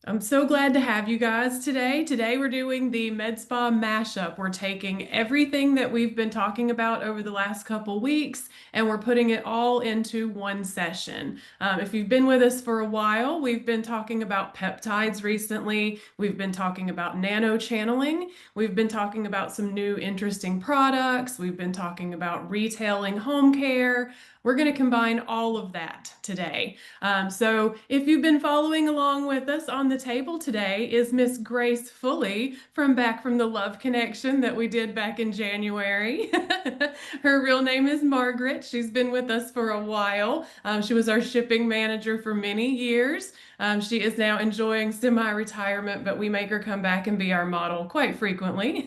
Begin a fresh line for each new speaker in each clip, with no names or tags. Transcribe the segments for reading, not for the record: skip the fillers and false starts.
I'm so glad to have you guys today. Today we're doing the MedSpa Mashup. We're taking everything that we've been talking about over the last couple weeks and we're putting it all into one session. If you've been with us for a while, we've been talking about peptides recently. We've been talking about nano-channeling. We've been talking about some new interesting products. We've been talking about retailing home care. We're going to combine all of that today. So if you've been following along with us, on the table today is Miss Grace Fully from the Love Connection that we did back in January. Her real name is Margaret. She's been with us for a while. She was our shipping manager for many years. She is now enjoying semi-retirement, but we make her come back and be our model quite frequently.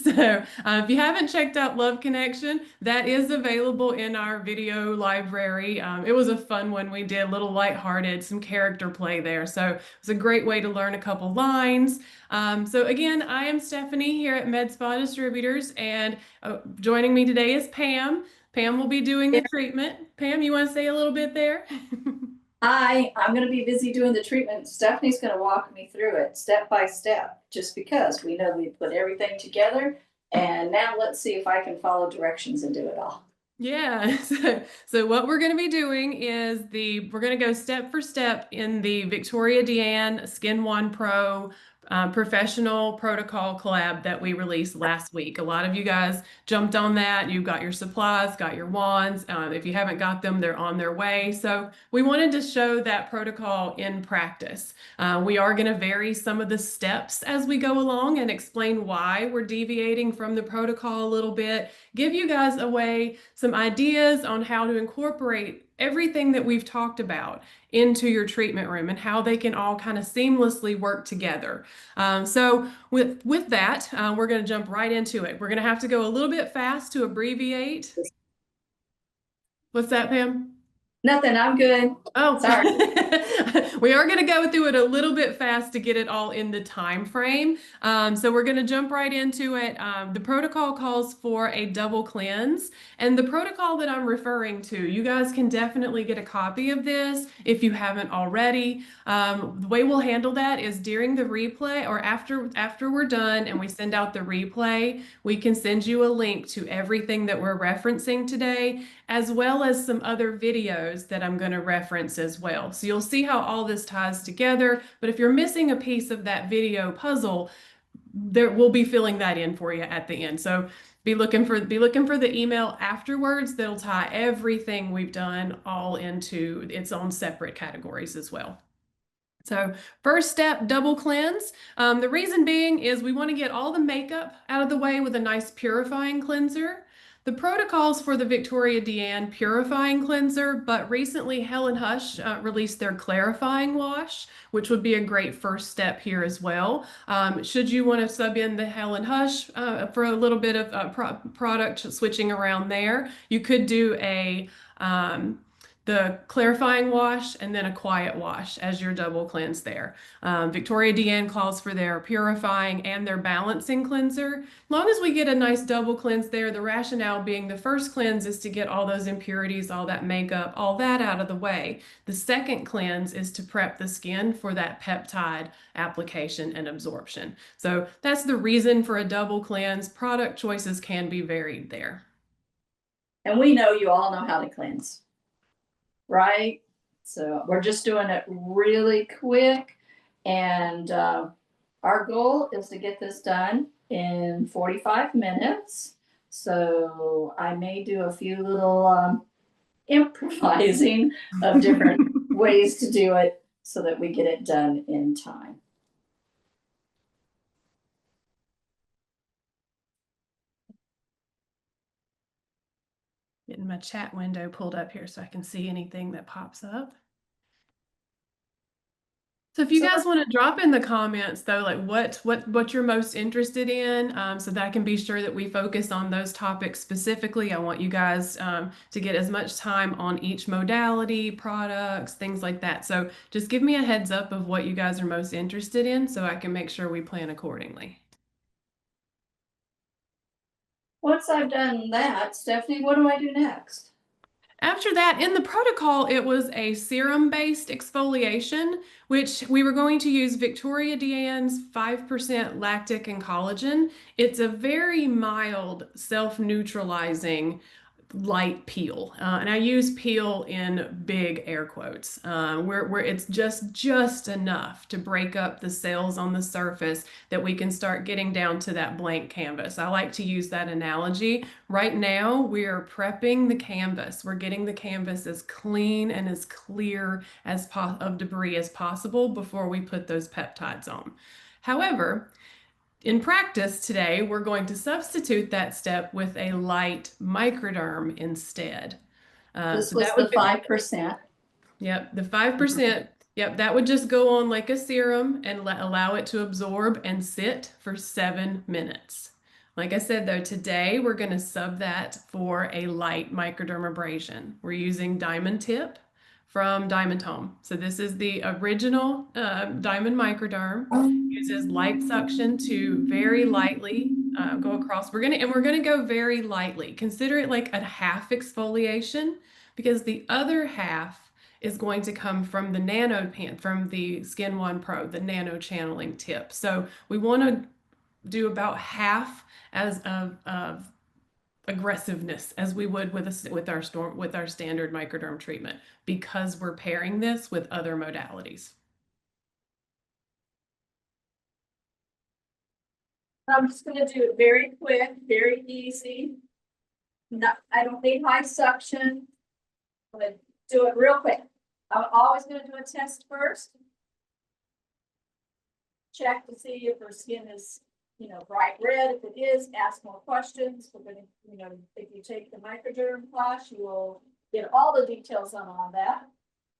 So if you haven't checked out Love Connection, that is available in our video library. It was a fun one we did, a little lighthearted, some character play there. So it's a great way to learn a couple lines. So again, I am Stephanie here at MedSpa Distributors, and joining me today is Pam. Pam will be doing the treatment. Pam, you want to say a little bit there?
I'm going to be busy doing the treatment. Stephanie's going to walk me through it step by step, just because we know we put everything together. And now let's see if I can follow directions and do it all.
Yeah, so what we're going to be doing is we're going to go step for step in the Viktoria DéAnn Skin One Pro professional protocol collab that we released last week. A lot of you guys jumped on that. You've got your supplies, got your wands. If you haven't got them, they're on their way. So we wanted to show that protocol in practice. We are going to vary some of the steps as we go along and explain why we're deviating from the protocol a little bit, give you guys some ideas on how to incorporate everything that we've talked about into your treatment room and how they can all kind of seamlessly work together. So with that, we're going to jump right into it. We're going to have to go a little bit fast to abbreviate. What's that, Pam?
Nothing, I'm good.
Oh,
Sorry.
we are going to go through it a little bit fast to get it all in the time frame. So we're going to jump right into it. The protocol calls for a double cleanse, and the protocol that I'm referring to, you guys can definitely get a copy of this if you haven't already. The way we'll handle that is during the replay or after we're done and we send out the replay, we can send you a link to everything that we're referencing today, as well as some other videos that I'm going to reference as well. So you'll see how all this ties together, but if you're missing a piece of that video puzzle, we'll be filling that in for you at the end. So be looking for the email afterwards that'll tie everything we've done all into its own separate categories as well. So first step, double cleanse. The reason being is we want to get all the makeup out of the way with a nice purifying cleanser. The protocols for the Viktoria DéAnn purifying cleanser, but recently Hale Hush released their clarifying wash, which would be a great first step here as well. Should you want to sub in the Hale Hush for a little bit of product switching around there, you could do the clarifying wash and then a quiet wash as your double cleanse there. Viktoria DéAnn calls for their purifying and their balancing cleanser. Long as we get a nice double cleanse there, the rationale being the first cleanse is to get all those impurities, all that makeup, all that out of the way. The second cleanse is to prep the skin for that peptide application and absorption. So that's the reason for a double cleanse. Product choices can be varied there.
And we know you all know how to cleanse, right? So we're just doing it really quick. And our goal is to get this done in 45 minutes. So I may do a few little improvising of different ways to do it so that we get it done in time.
Getting my chat window pulled up here so I can see anything that pops up. So if you guys want to drop in the comments though, like what you're most interested in, so that I can be sure that we focus on those topics specifically. I want you guys to get as much time on each modality, products, things like that. So just give me a heads up of what you guys are most interested in so I can make sure we plan accordingly.
Once I've done that, Stephanie, what do I do next?
After that, in the protocol, it was a serum-based exfoliation, which we were going to use Viktoria DéAnn's 5% lactic and collagen. It's a very mild, self-neutralizing light peel, and I use peel in big air quotes, where it's just enough to break up the cells on the surface that we can start getting down to that blank canvas. I like to use that analogy. Right now, we are prepping the canvas. We're getting the canvas as clean and as clear as of debris as possible before we put those peptides on. However, in practice today, we're going to substitute that step with a light microderm instead.
This
So
was
that
the
would be,
5%.
yep, the 5%. Yep, that would just go on like a serum and allow it to absorb and sit for 7 minutes. Like I said, though, today we're going to sub that for a light microdermabrasion. We're using Diamond Tip from DiamondTome. So this is the original Diamond Microderm. Uses light suction to very lightly go across. We're gonna go very lightly. Consider it like a half exfoliation because the other half is going to come from the from the Skin One Pro, the nano-channeling tip. So we want to do about half as of aggressiveness as we would with our standard microderm treatment because we're pairing this with other modalities.
I'm just gonna do it very quick, very easy. I don't need high suction. I'm gonna do it real quick. I'm always gonna do a test first. Check to see if her skin is, bright red. If it is, ask more questions. We're gonna, if you take the microderm class, you will get all the details on that.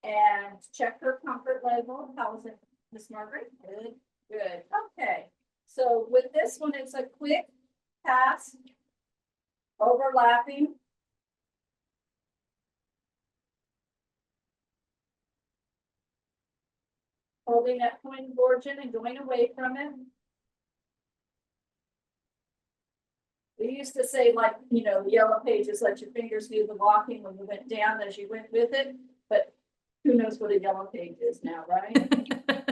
And check her comfort level. How is it, Miss Margaret? Good, good. Okay. So with this one, it's a quick pass, overlapping. Holding that point of origin and going away from it. We used to say, like, the yellow pages, let your fingers do the walking when you went down as you went with it. But who knows what a yellow page is now, right?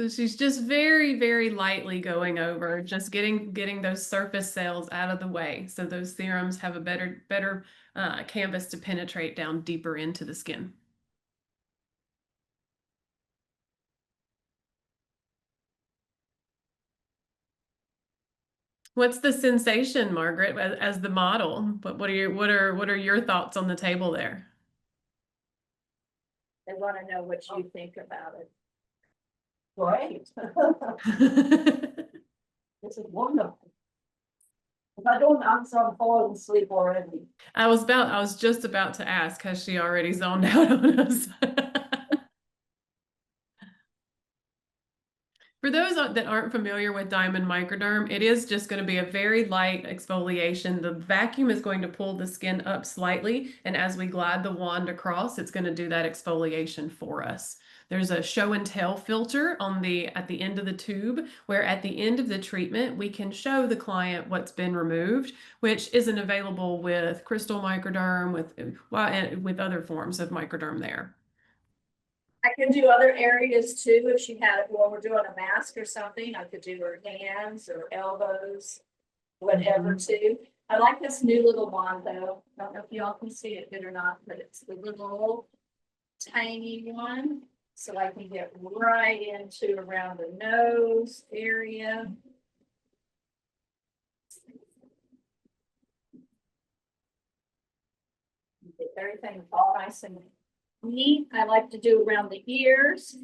So she's just very, very lightly going over, just getting those surface cells out of the way. So those serums have a better canvas to penetrate down deeper into the skin. What's the sensation, Margaret, as the model? What are your thoughts on the table there?
I want to know what you think about it. Great. This is wonderful. If I don't answer, I'm falling asleep already.
I was just about to ask, has she already zoned out on us? For those that aren't familiar with Diamond Microderm, it is just going to be a very light exfoliation. The vacuum is going to pull the skin up slightly, and as we glide the wand across, it's going to do that exfoliation for us. There's a show and tell filter at the end of the tube, where at the end of the treatment, we can show the client what's been removed, which isn't available with crystal microderm, with other forms of microderm there.
I can do other areas too. If she had it while we're doing a mask or something, I could do her hands or elbows, whatever too. I like this new little wand though. I don't know if y'all can see it good or not, but it's the little tiny one. So I can get right into around the nose area. Get everything all nice and neat. I like to do around the ears.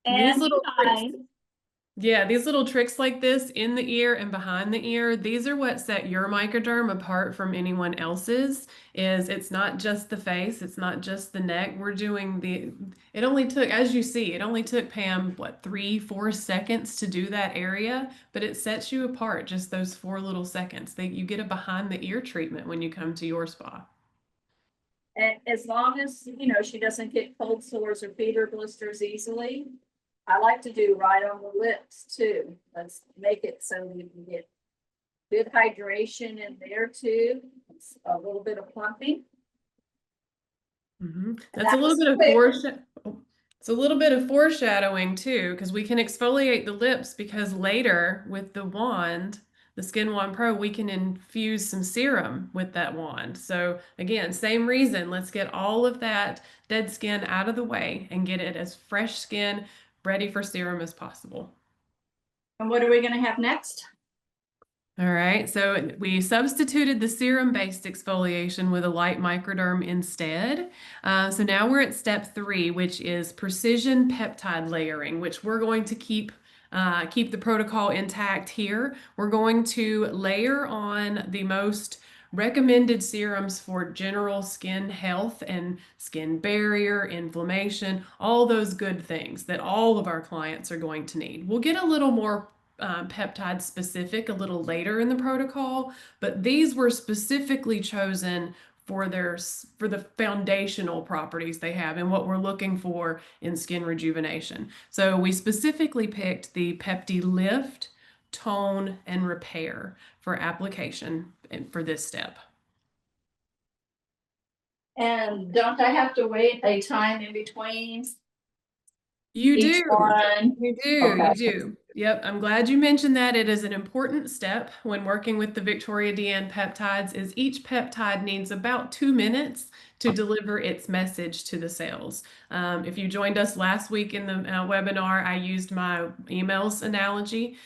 And
These little
behind.
tricks, yeah, these little tricks like this in the ear and behind the ear, these are what set your microderm apart from anyone else's. It's not just the face, it's not just the neck. We're doing it only took, as you see, it only took Pam, what, 3-4 seconds to do that area, but it sets you apart just those 4 little seconds. You get a behind the ear treatment when you come to your spa.
And as long as, she doesn't get cold sores or fever blisters easily, I like to do right on the lips too. Let's make it so you can get good hydration in there too. It's a little bit of plumping.
That's a
That
little
was
bit of
quick.
it's a little bit of foreshadowing too, because we can exfoliate the lips because later with the wand, the Skin Wand Pro, we can infuse some serum with that wand. So again, same reason, let's get all of that dead skin out of the way and get it as fresh skin ready for serum as possible.
And what are we gonna have next?
All right, so we substituted the serum-based exfoliation with a light microderm instead. So now we're at step 3, which is precision peptide layering, which we're going to keep the protocol intact here. We're going to layer on the most recommended serums for general skin health and skin barrier, inflammation, all those good things that all of our clients are going to need. We'll get a little more peptide specific a little later in the protocol, but these were specifically chosen for the foundational properties they have and what we're looking for in skin rejuvenation. So we specifically picked the Pepti Lift, Tone, and Repair for application for this step.
And don't I have to wait a time in between
You
each
do.
one?
You do.
Okay.
You do. Yep. I'm glad you mentioned that. It is an important step when working with the Viktoria DéAnn peptides is each peptide needs about 2 minutes to deliver its message to the cells. If you joined us last week in the webinar, I used my emails analogy.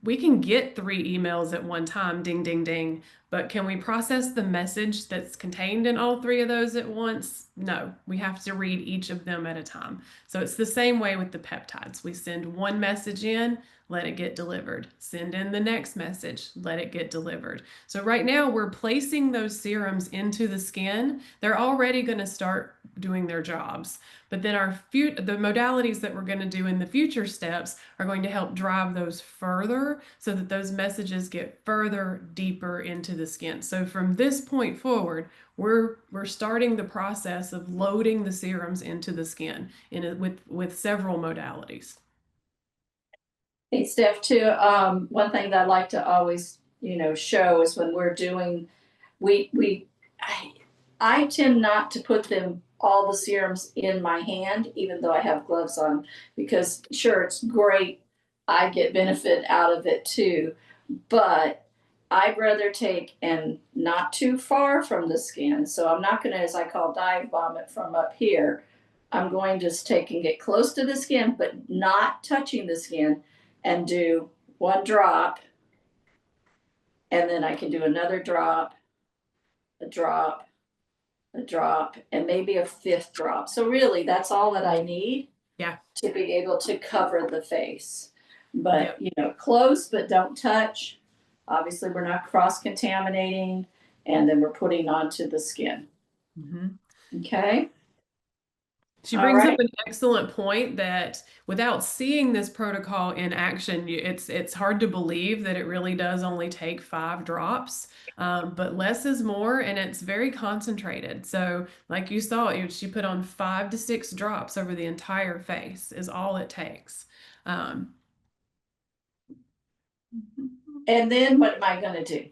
We can get 3 emails at one time, ding, ding, ding, but can we process the message that's contained in all 3 of those at once? No, we have to read each of them at a time. So it's the same way with the peptides. We send one message in, let it get delivered. Send in the next message, let it get delivered. So right now we're placing those serums into the skin. They're already going to start doing their jobs. But then the modalities that we're going to do in the future steps are going to help drive those further so that those messages get further, deeper into the skin. So from this point forward, we're starting the process of loading the serums into the skin with several modalities.
Hey, Steph, too, one thing that I like to always, show is when we're doing, I tend not to put all the serums in my hand, even though I have gloves on, because sure, it's great. I get benefit out of it too, but I'd rather take and not too far from the skin. So I'm not gonna, as I call, dive bomb it from up here. I'm going to take and get close to the skin, but not touching the skin, and do 1 drop, and then I can do another drop, a drop, a drop, and maybe a 5th drop. So really, that's all that I need.
Yeah.
To be able to cover the face. But,
Yep.
close, but don't touch. Obviously, we're not cross-contaminating, and then we're putting onto the skin. Okay?
She
All
brings up
right.
an excellent point that without seeing this protocol in action, it's hard to believe that it really does only take 5 drops, but less is more, and it's very concentrated. So, like you saw, she put on 5 to 6 drops over the entire face is all it takes.
And then what am I going to do?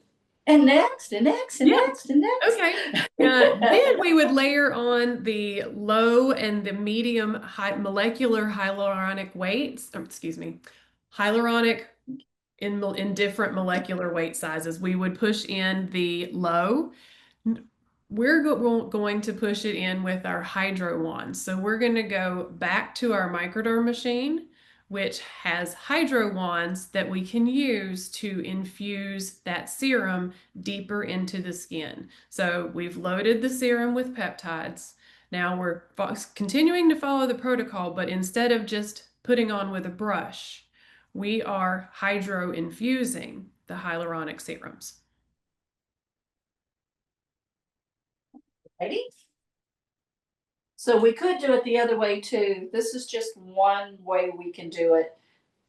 And next, and next, and
Yeah.
next, and next.
Okay. Then we would layer on the low and the medium molecular hyaluronic weights, or excuse me, hyaluronic in different molecular weight sizes. We would push in the low. We're going to push it in with our hydro wands. So we're going to go back to our microderm machine, which has hydro wands that we can use to infuse that serum deeper into the skin. So we've loaded the serum with peptides. Now we're continuing to follow the protocol, but instead of just putting on with a brush, we are hydro infusing the hyaluronic serums.
Ready? So we could do it the other way too. This is just one way we can do it.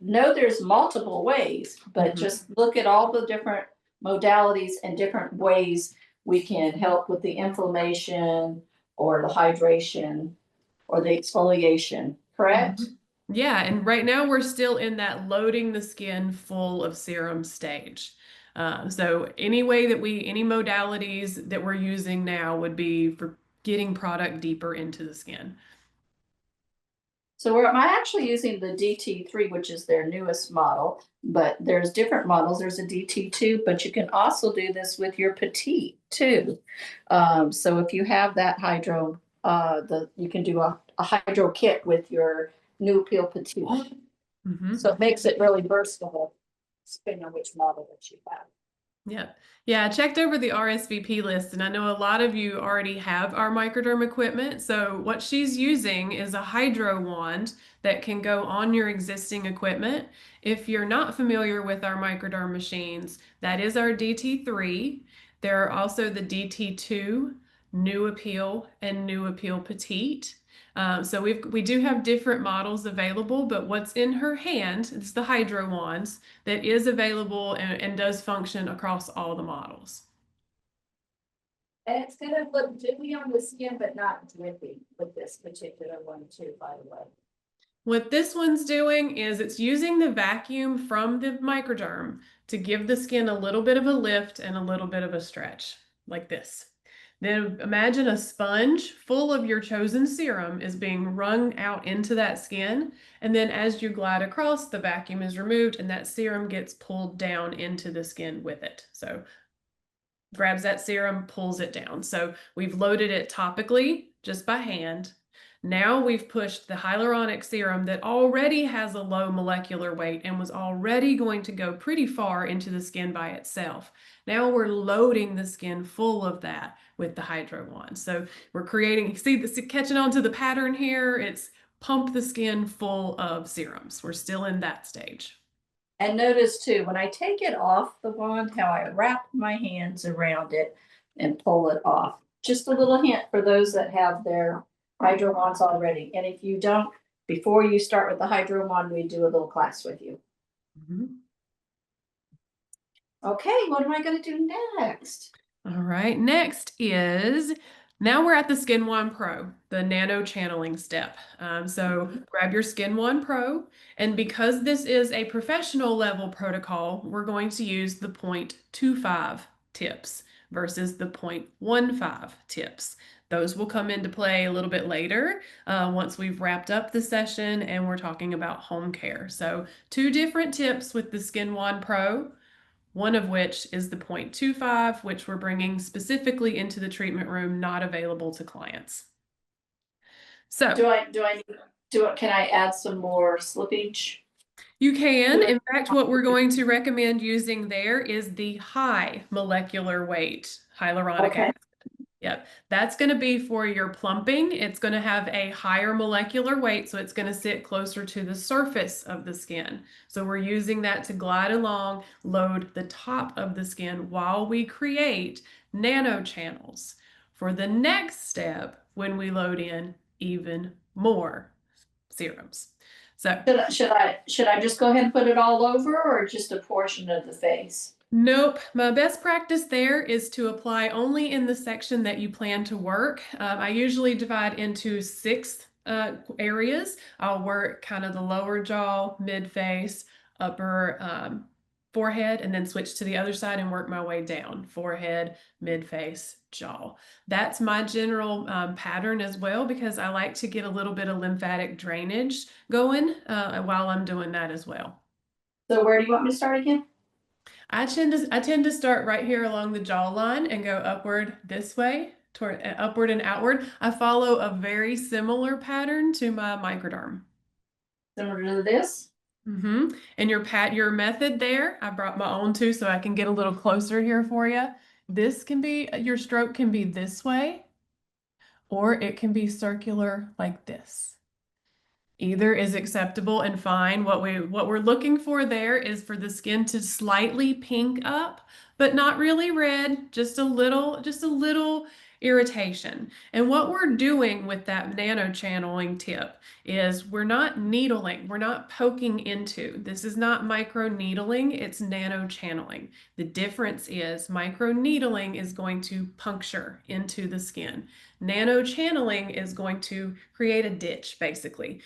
No, there's multiple ways, but just look at all the different modalities and different ways we can help with the inflammation or the hydration or the exfoliation, correct?
Yeah, and right now we're still in that loading the skin full of serum stage. So any modalities that we're using now would be for getting product deeper into the skin.
So I'm actually using the DT3, which is their newest model, but there's different models. There's a DT2, but you can also do this with your Petite too. So if you have that hydro, you can do a hydro kit with your new Peel Petite.
Mm-hmm.
So it makes it really versatile, depending on which model that you have.
Yeah. Yeah, I checked over the RSVP list and I know a lot of you already have our microderm equipment. So what she's using is a hydro wand that can go on your existing equipment. If you're not familiar with our microderm machines, that is our DT3. There are also the DT2, New Appeal, and New Appeal Petite. So we do have different models available, but what's in her hand is the hydro wands that is available and does function across all the models.
And it's gonna look dewy on the skin, but not drippy with this particular one too, by the way.
What this one's doing is it's using the vacuum from the microderm to give the skin a little bit of a lift and a little bit of a stretch, like this. Then imagine a sponge full of your chosen serum is being wrung out into that skin. And then as you glide across, the vacuum is removed and that serum gets pulled down into the skin with it. So grabs that serum, pulls it down. So we've loaded it topically just by hand. Now we've pushed the hyaluronic serum that already has a low molecular weight and was already going to go pretty far into the skin by itself. Now we're loading the skin full of that with the hydro wand. So we're creating, see this catching on to the pattern here? It's pump the skin full of serums. We're still in that stage.
And notice too, when I take it off the wand, how I wrap my hands around it and pull it off. Just a little hint for those that have their hydro wands already. And if you don't, before you start with the hydro wand, we do a little class with you.
Mm-hmm.
Okay, what am I going to do next?
All right, next is now we're at the Skin One Pro, the nano-channeling step. So grab your Skin One Pro, and because this is a professional level protocol, we're going to use the 0.25 tips versus the 0.15 tips. Those will come into play a little bit later once we've wrapped up the session and we're talking about home care. So two different tips with the Skin One Pro. One of which is the 0.25, which we're bringing specifically into the treatment room, not available to clients. So
can I add some more slippage?
You can. In fact, what we're going to recommend using there is the high molecular weight hyaluronic acid. Yep, that's going to be for your plumping. It's going to have a higher molecular weight, so it's going to sit closer to the surface of the skin. So we're using that to glide along, load the top of the skin while we create nano channels for the next step when we load in even more serums. So
should I just go ahead and put it all over or just a portion of the face?
Nope. My best practice there is to apply only in the section that you plan to work. I usually divide into 6 areas. I'll work kind of the lower jaw, mid face, upper forehead, and then switch to the other side and work my way down. Forehead, mid face, jaw. That's my general pattern as well because I like to get a little bit of lymphatic drainage going while I'm doing that as well.
So where do you want me to start again?
I tend to start right here along the jawline and go upward this way, toward upward and outward. I follow a very similar pattern to my microderm.
Similar to this?
Mm-hmm. And your method there, I brought my own too, so I can get a little closer here for you. This can be, your stroke can be this way, or it can be circular like this. Either is acceptable and fine. What we're looking for there is for the skin to slightly pink up, but not really red, just a little irritation. And what we're doing with that nano channeling tip is we're not needling, we're not poking into. This is not micro needling, it's nano channeling. The difference is micro needling is going to puncture into the skin. Nano channeling is going to create a ditch, basically,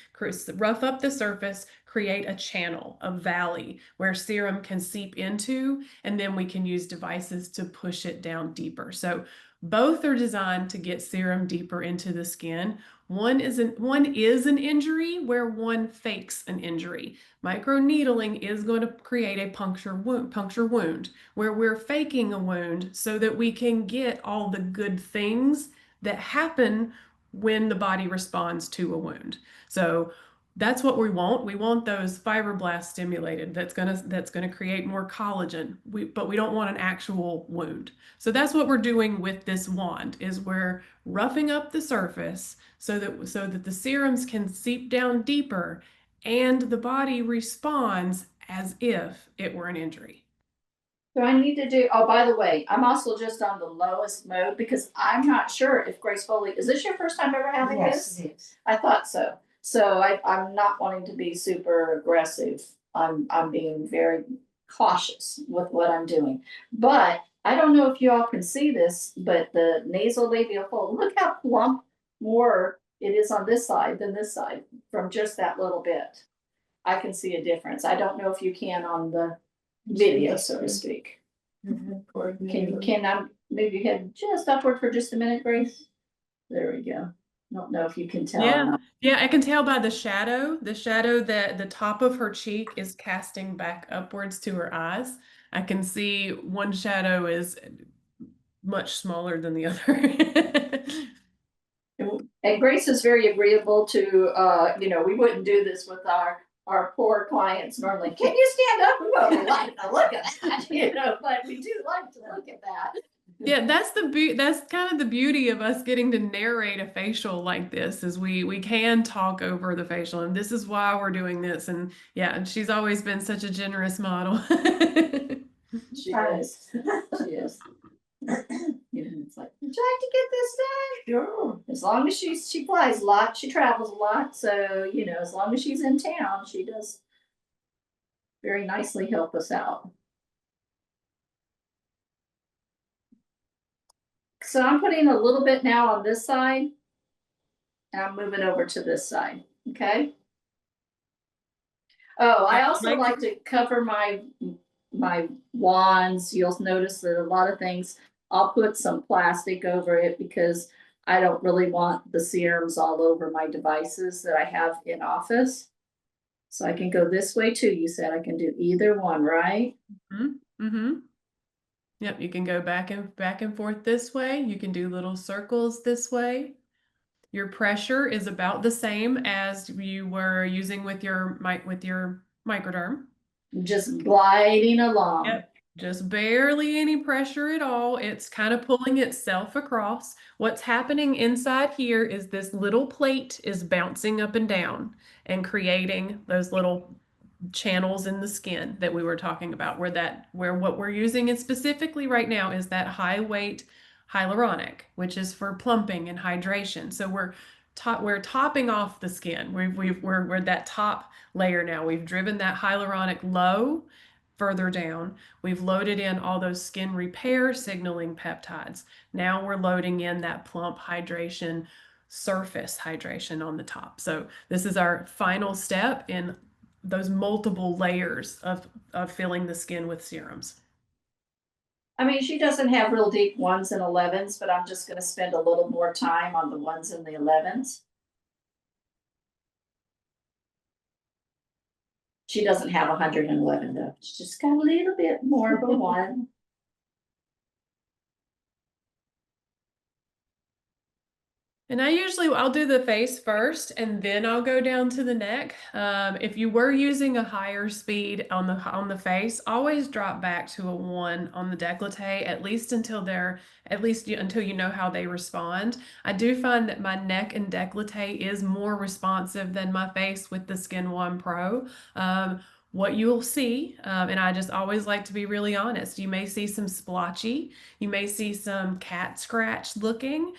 rough up the surface, create a channel, a valley where serum can seep into, and then we can use devices to push it down deeper. So both are designed to get serum deeper into the skin. One is an injury where one fakes an injury. Microneedling is going to create a puncture wound where we're faking a wound so that we can get all the good things that happen when the body responds to a wound. So that's what we want. We want those fibroblasts stimulated. That's gonna create more collagen. But we don't want an actual wound. So that's what we're doing with this wand, is we're roughing up the surface so that the serums can seep down deeper and the body responds as if it were an injury.
Do I need to do, oh, by the way, I'm also just on the lowest mode because I'm not sure if Grace Foley, is this your first time ever having this?
Yes, it is.
I thought so. So I'm not wanting to be super aggressive. I'm being very cautious with what I'm doing. But I don't know if you all can see this, but the nasolabial fold, look how plump more it is on this side than this side from just that little bit. I can see a difference. I don't know if you can on the video, so to speak. Can I move your head just upward for just a minute, Grace? There we go. Don't know if you can tell.
Yeah, yeah, I can tell by the shadow that the top of her cheek is casting back upwards to her eyes. I can see one shadow is much smaller than the other.
And Grace is very agreeable to, we wouldn't do this with our poor clients normally. Can you stand up? We won't like to look at that, but we do like to look at that.
Yeah, that's kind of the beauty of us getting to narrate a facial like this, is we can talk over the facial, and this is why we're doing this. And yeah, she's always been such a generous model.
She is. She is. It's like, would you like to get this done? Sure. As long as she flies a lot, she travels a lot. So, as long as she's in town, she does very nicely help us out. So I'm putting a little bit now on this side, and I'm moving over to this side, okay? Oh, I also like to cover my wands. You'll notice that a lot of things, I'll put some plastic over it because I don't really want the serums all over my devices that I have in office. So I can go this way too. You said I can do either one, right?
Mm-hmm. Yep, you can go back and forth this way. You can do little circles this way. Your pressure is about the same as you were using with your microderm.
Just gliding along.
Yep, just barely any pressure at all. It's kind of pulling itself across. What's happening inside here is this little plate is bouncing up and down and creating those little channels in the skin that we were talking about, where what we're using is specifically right now is that high weight hyaluronic, which is for plumping and hydration. So we're topping off the skin. We're that top layer now. We've driven that hyaluronic low further down. We've loaded in all those skin repair signaling peptides. Now we're loading in that plump hydration, surface hydration on the top. So this is our final step in those multiple layers of filling the skin with serums.
I mean, she doesn't have real deep 1s and 11s, but I'm just going to spend a little more time on the 1s and the 11s. She doesn't have 111 though. She's just got a little bit more of a 1.
And I'll do the face first and then I'll go down to the neck. If you were using a higher speed on the face, always drop back to a 1 on the décolleté, at least until you know how they respond. I do find that my neck and décolleté is more responsive than my face with the Skin One Pro. what you'll see, and I just always like to be really honest, you may see some splotchy, you may see some cat scratch looking.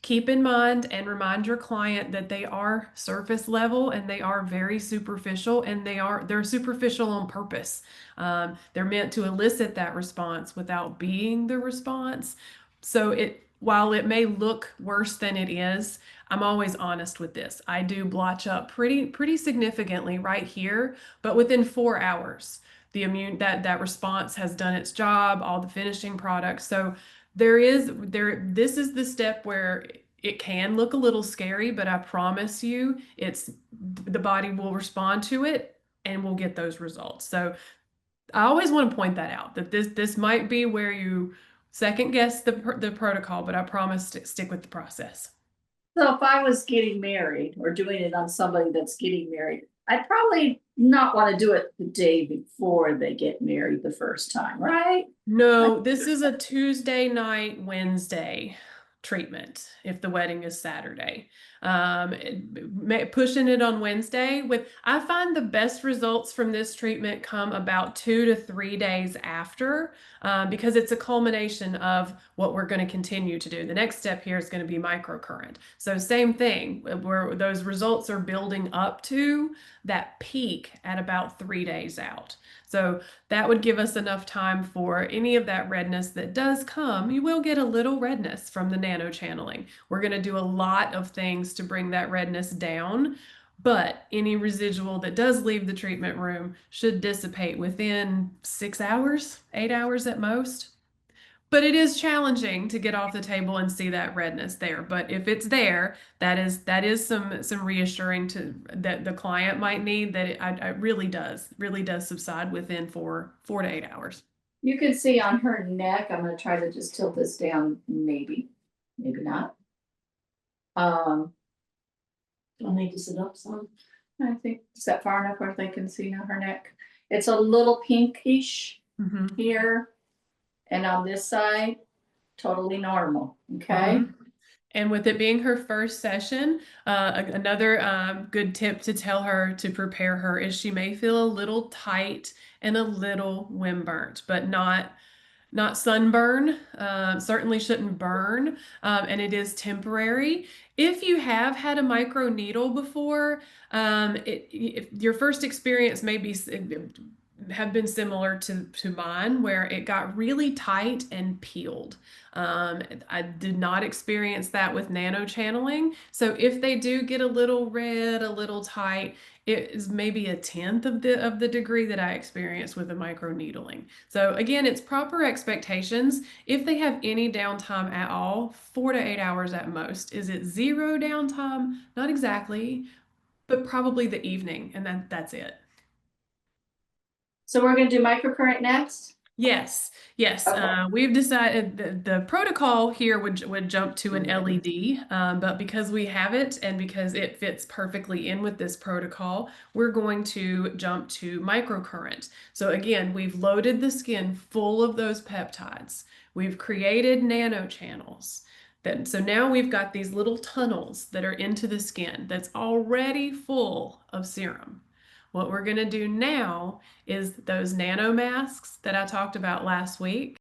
Keep in mind and remind your client that they are surface level and they are very superficial, and they're superficial on purpose. They're meant to elicit that response without being the response. So while it may look worse than it is, I'm always honest with this. I do blotch up pretty significantly right here, but within 4 hours, that response has done its job, all the finishing products. So this is the step where it can look a little scary, but I promise you the body will respond to it and we'll get those results. So I always want to point that out, that this might be where you second guess the protocol, but I promise to stick with the process.
So if I was getting married or doing it on somebody that's getting married, I'd probably not want to do it the day before they get married the first time, right?
No, this is a Tuesday night, Wednesday treatment if the wedding is Saturday. Pushing it on Wednesday I find the best results from this treatment come about 2 to 3 days after, because it's a culmination of what we're going to continue to do. The next step here is going to be microcurrent. So same thing, where those results are building up to that peak at about 3 days out. So that would give us enough time for any of that redness that does come. You will get a little redness from the nano channeling. We're going to do a lot of things to bring that redness down, but any residual that does leave the treatment room should dissipate within 6 hours, 8 hours at most. But it is challenging to get off the table and see that redness there. But if it's there, that is some reassuring to that the client might need, that it really does subside within 4 to 8 hours.
You can see on her neck, I'm gonna try to just tilt this down, maybe not. I'll need to sit up some. I think, is that far enough where they can see now her neck? It's a little pinkish
Mhm.
here. And on this side, totally normal, okay?
Mhm. And with it being her first session, another good tip to tell her to prepare her is she may feel a little tight and a little windburnt, but not sunburn. Certainly shouldn't burn, and it is temporary. If you have had a micro needle before, if your first experience may have been similar to mine, where it got really tight and peeled. I did not experience that with nano channeling. So if they do get a little red, a little tight, it is maybe a tenth of the degree that I experienced with the micro needling. So again, it's proper expectations. If they have any downtime at all, 4 to 8 hours at most. Is it zero downtime? Not exactly, but probably the evening, and that's it.
So we're gonna do microcurrent next?
Yes, yes.
Okay.
We've decided the protocol here would jump to an LED, but because we have it and because it fits perfectly in with this protocol, we're going to jump to microcurrent. So again, we've loaded the skin full of those peptides. We've created nanochannels. So now we've got these little tunnels that are into the skin that's already full of serum. What we're going to do now is those nano masks that I talked about last week.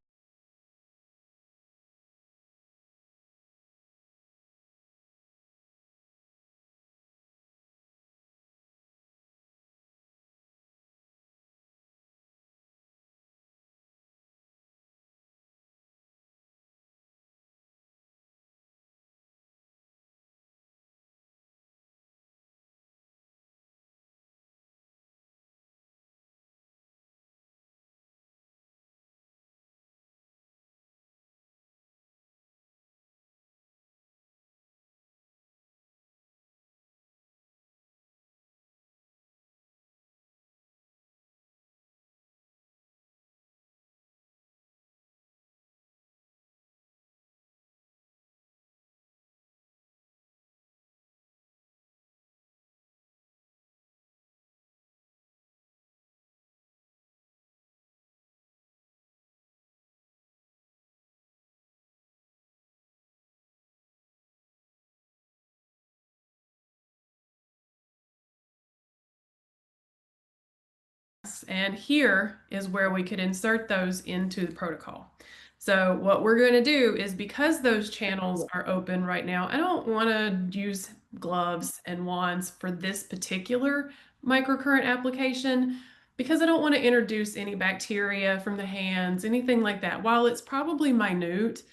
and here is where we could insert those into the protocol. So what we're going to do is, because those channels are open right now, I don't want to use gloves and wands for this particular microcurrent application because I don't want to introduce any bacteria from the hands, anything like that. While it's probably minute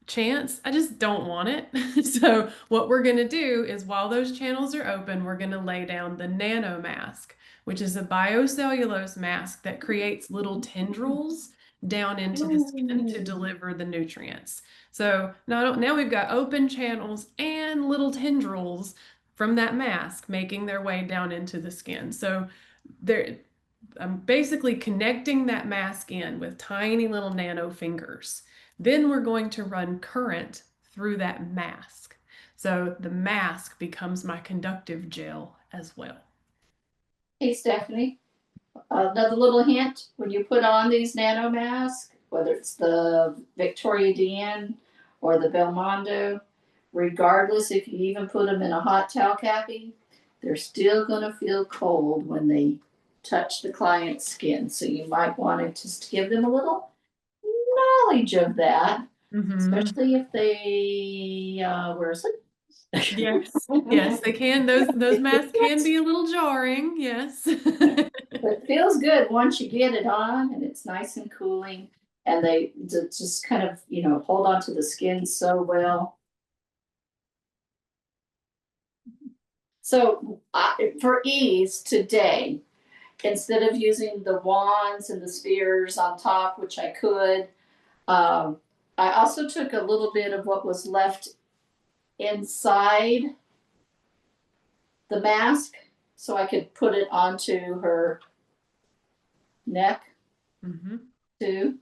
chance, I just don't want it. So what we're going to do is, while those channels are open, we're going to lay down the nano mask, which is a biocellulose mask that creates little tendrils down into the skin to deliver the nutrients. So now we've got open channels and little tendrils from that mask making their way down into the skin. So I'm basically connecting that mask in with tiny little nano fingers. Then we're going to run current through that mask. So the mask becomes my conductive gel as well.
Hey, Stephanie, another little hint, when you put on these nano masks, whether it's the Viktoria DéAnn or the Bel Mondo, regardless if you even put them in a hot towel capping, they're still going to feel cold when they touch the client's skin. So you might want to just give them a little knowledge of that, especially if they wear sleep.
Yes, yes, they can. Those masks can be a little jarring. Yes.
But it feels good once you get it on, and it's nice and cooling, and they just kind of, hold on to the skin so well. So for ease today, instead of using the wands and the spheres on top, which I could, I also took a little bit of what was left inside the mask so I could put it onto her neck too.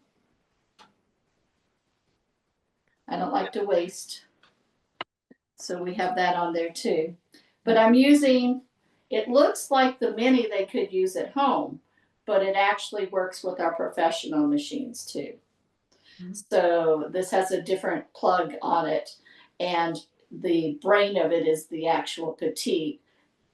I don't like to waste. So we have that on there too. But I'm using, it looks like the mini they could use at home, but it actually works with our professional machines too. So this has a different plug on it, and the brain of it is the actual petite,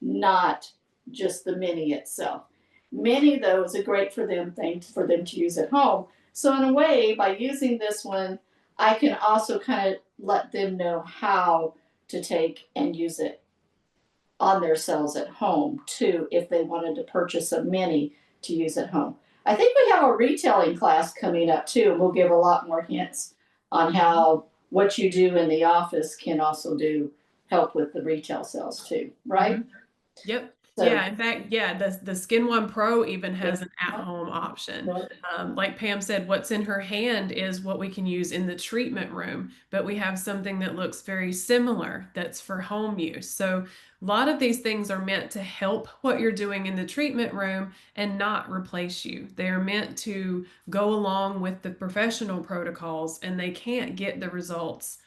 not just the mini itself. Mini, though, is a great for them thing for them to use at home. So in a way, by using this one, I can also kind of let them know how to take and use it on their cells at home too, if they wanted to purchase a mini to use at home. I think we have a retailing class coming up too, and we'll give a lot more hints on how what you do in the office can also help with the retail sales too, right?
Yep.
So,
yeah, in fact, the Skin One Pro even has an at-home option. Like Pam said, what's in her hand is what we can use in the treatment room, but we have something that looks very similar that's for home use. So a lot of these things are meant to help what you're doing in the treatment room and not replace you. They're meant to go along with the professional protocols, and they can't get the results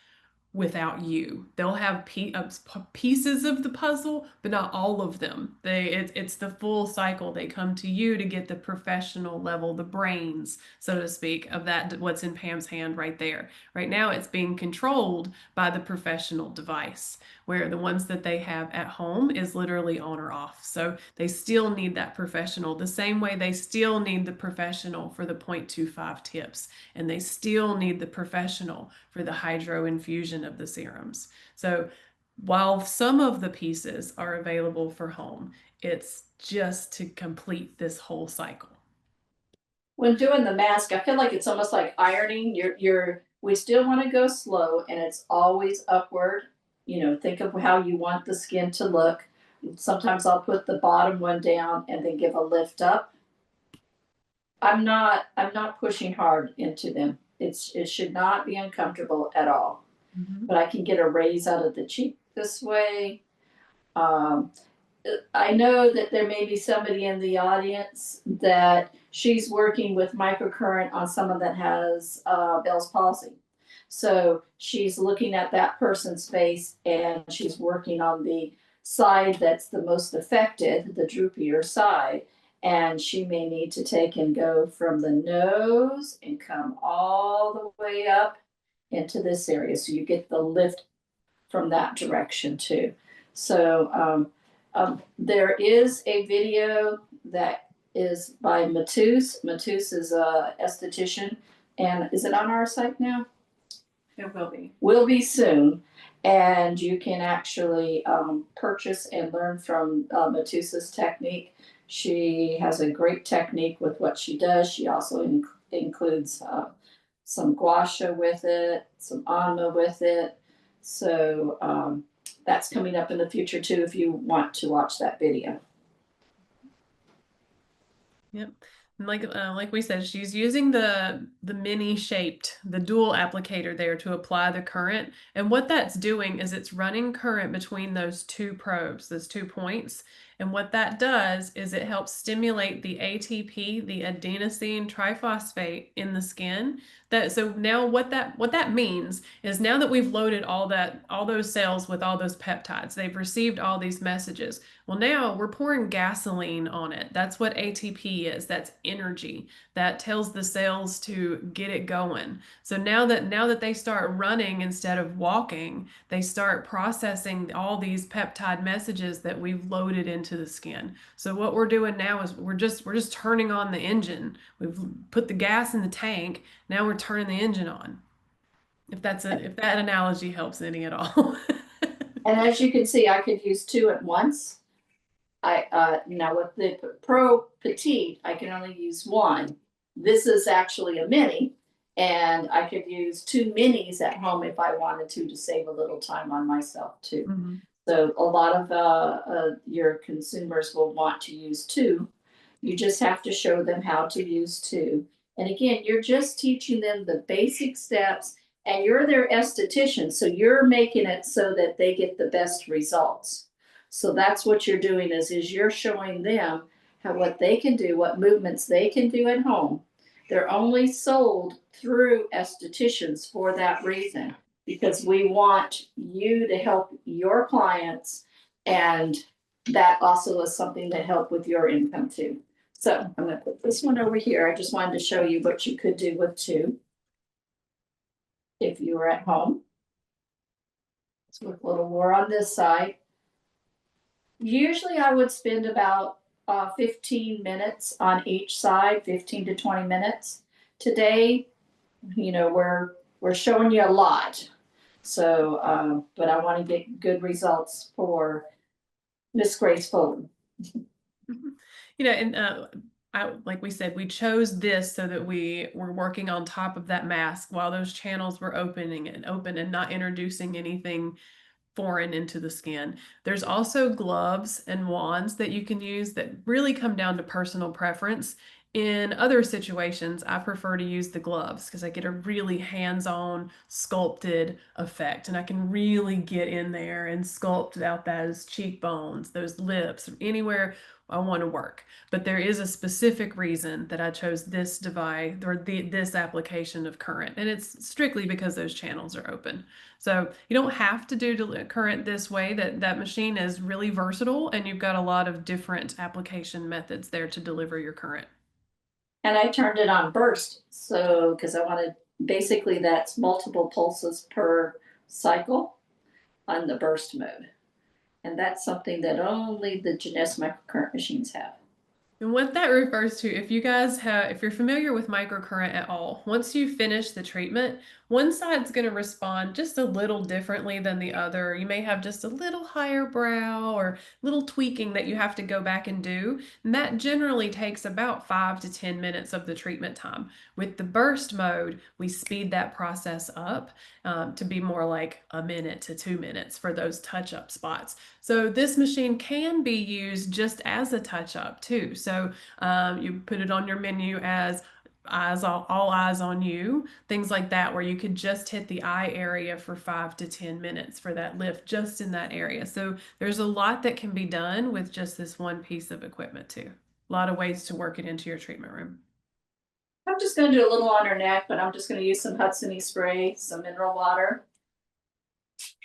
without you. They'll have pieces of the puzzle, but not all of them. It's the full cycle. They come to you to get the professional level, the brains, so to speak, of that, what's in Pam's hand right there. Right now, it's being controlled by the professional device, where the ones that they have at home is literally on or off. So they still need that professional, the same way they still need the professional for the 0.25 tips, and they still need the professional for the hydro infusion of the serums. So while some of the pieces are available for home, it's just to complete this whole cycle.
When doing the mask, I feel like it's almost like ironing. We still want to go slow, and it's always upward. Think of how you want the skin to look. Sometimes I'll put the bottom one down and then give a lift up. I'm not pushing hard into them. It should not be uncomfortable at all. But I can get a raise out of the cheek this way. I know that there may be somebody in the audience that she's working with microcurrent on someone that has Bell's palsy. So she's looking at that person's face, and she's working on the side that's the most affected, the droopier side. And she may need to take and go from the nose and come all the way up into this area. So you get the lift from that direction too. So there is a video that is by Matus. Matus is a esthetician, and is it on our site now?
It will be.
Will be soon. And you can actually purchase and learn from Matus's technique. She has a great technique with what she does. She also includes some gua sha with it, some anma with it. So that's coming up in the future too if you want to watch that video.
Yep. And like we said, she's using the mini shaped, the dual applicator there to apply the current. And what that's doing is it's running current between those two probes, those 2 points. And what that does is it helps stimulate the ATP, the adenosine triphosphate in the skin. So now what that means is now that we've loaded all those cells with all those peptides, they've received all these messages. Well, now we're pouring gasoline on it. That's what ATP is. That's energy that tells the cells to get it going. So now that they start running instead of walking, they start processing all these peptide messages that we've loaded into the skin. So what we're doing now is we're just turning on the engine. We've put the gas in the tank. Now we're turning the engine on. If that analogy helps any at all.
And as you can see, I could use 2 at once. Now with the Pro Petite, I can only use 1. This is actually a mini, and I could use 2 minis at home if I wanted to save a little time on myself too.
Mm-hmm.
So a lot of your consumers will want to use 2. You just have to show them how to use 2. And again, you're just teaching them the basic steps, and you're their esthetician, so you're making it so that they get the best results. So that's what you're doing is you're showing them what they can do, what movements they can do at home. They're only sold through estheticians for that reason, because we want you to help your clients, and that also is something to help with your income too. So I'm going to put this one over here. I just wanted to show you what you could do with 2 if you were at home. Let's look a little more on this side. Usually I would spend about 15 minutes on each side, 15 to 20 minutes. Today, we're showing you a lot. So, but I want to get good results for Miss Grace Fulton.
Like we said, we chose this so that we were working on top of that mask while those channels were open and not introducing anything foreign into the skin. There's also gloves and wands that you can use that really come down to personal preference. In other situations, I prefer to use the gloves because I get a really hands-on sculpted effect, and I can really get in there and sculpt out those cheekbones, those lips, anywhere I want to work. But there is a specific reason that I chose this device or this application of current, and it's strictly because those channels are open. So you don't have to do current this way. That machine is really versatile, and you've got a lot of different application methods there to deliver your current.
And I turned it on burst, so because I wanted, basically that's multiple pulses per cycle on the burst mode. And that's something that only the Genes microcurrent machines have.
And what that refers to, if you're familiar with microcurrent at all, once you finish the treatment, one side's going to respond just a little differently than the other. You may have just a little higher brow or little tweaking that you have to go back and do. And that generally takes about 5 to 10 minutes of the treatment time. With the burst mode, we speed that process up to be more like a minute to 2 minutes for those touch-up spots. So this machine can be used just as a touch-up too. So you put it on your menu as all eyes on you, things like that, where you could just hit the eye area for 5 to 10 minutes for that lift just in that area. So there's a lot that can be done with just this one piece of equipment too. A lot of ways to work it into your treatment room.
I'm just going to do a little on her neck, but I'm just going to use some Hudson spray, some mineral water.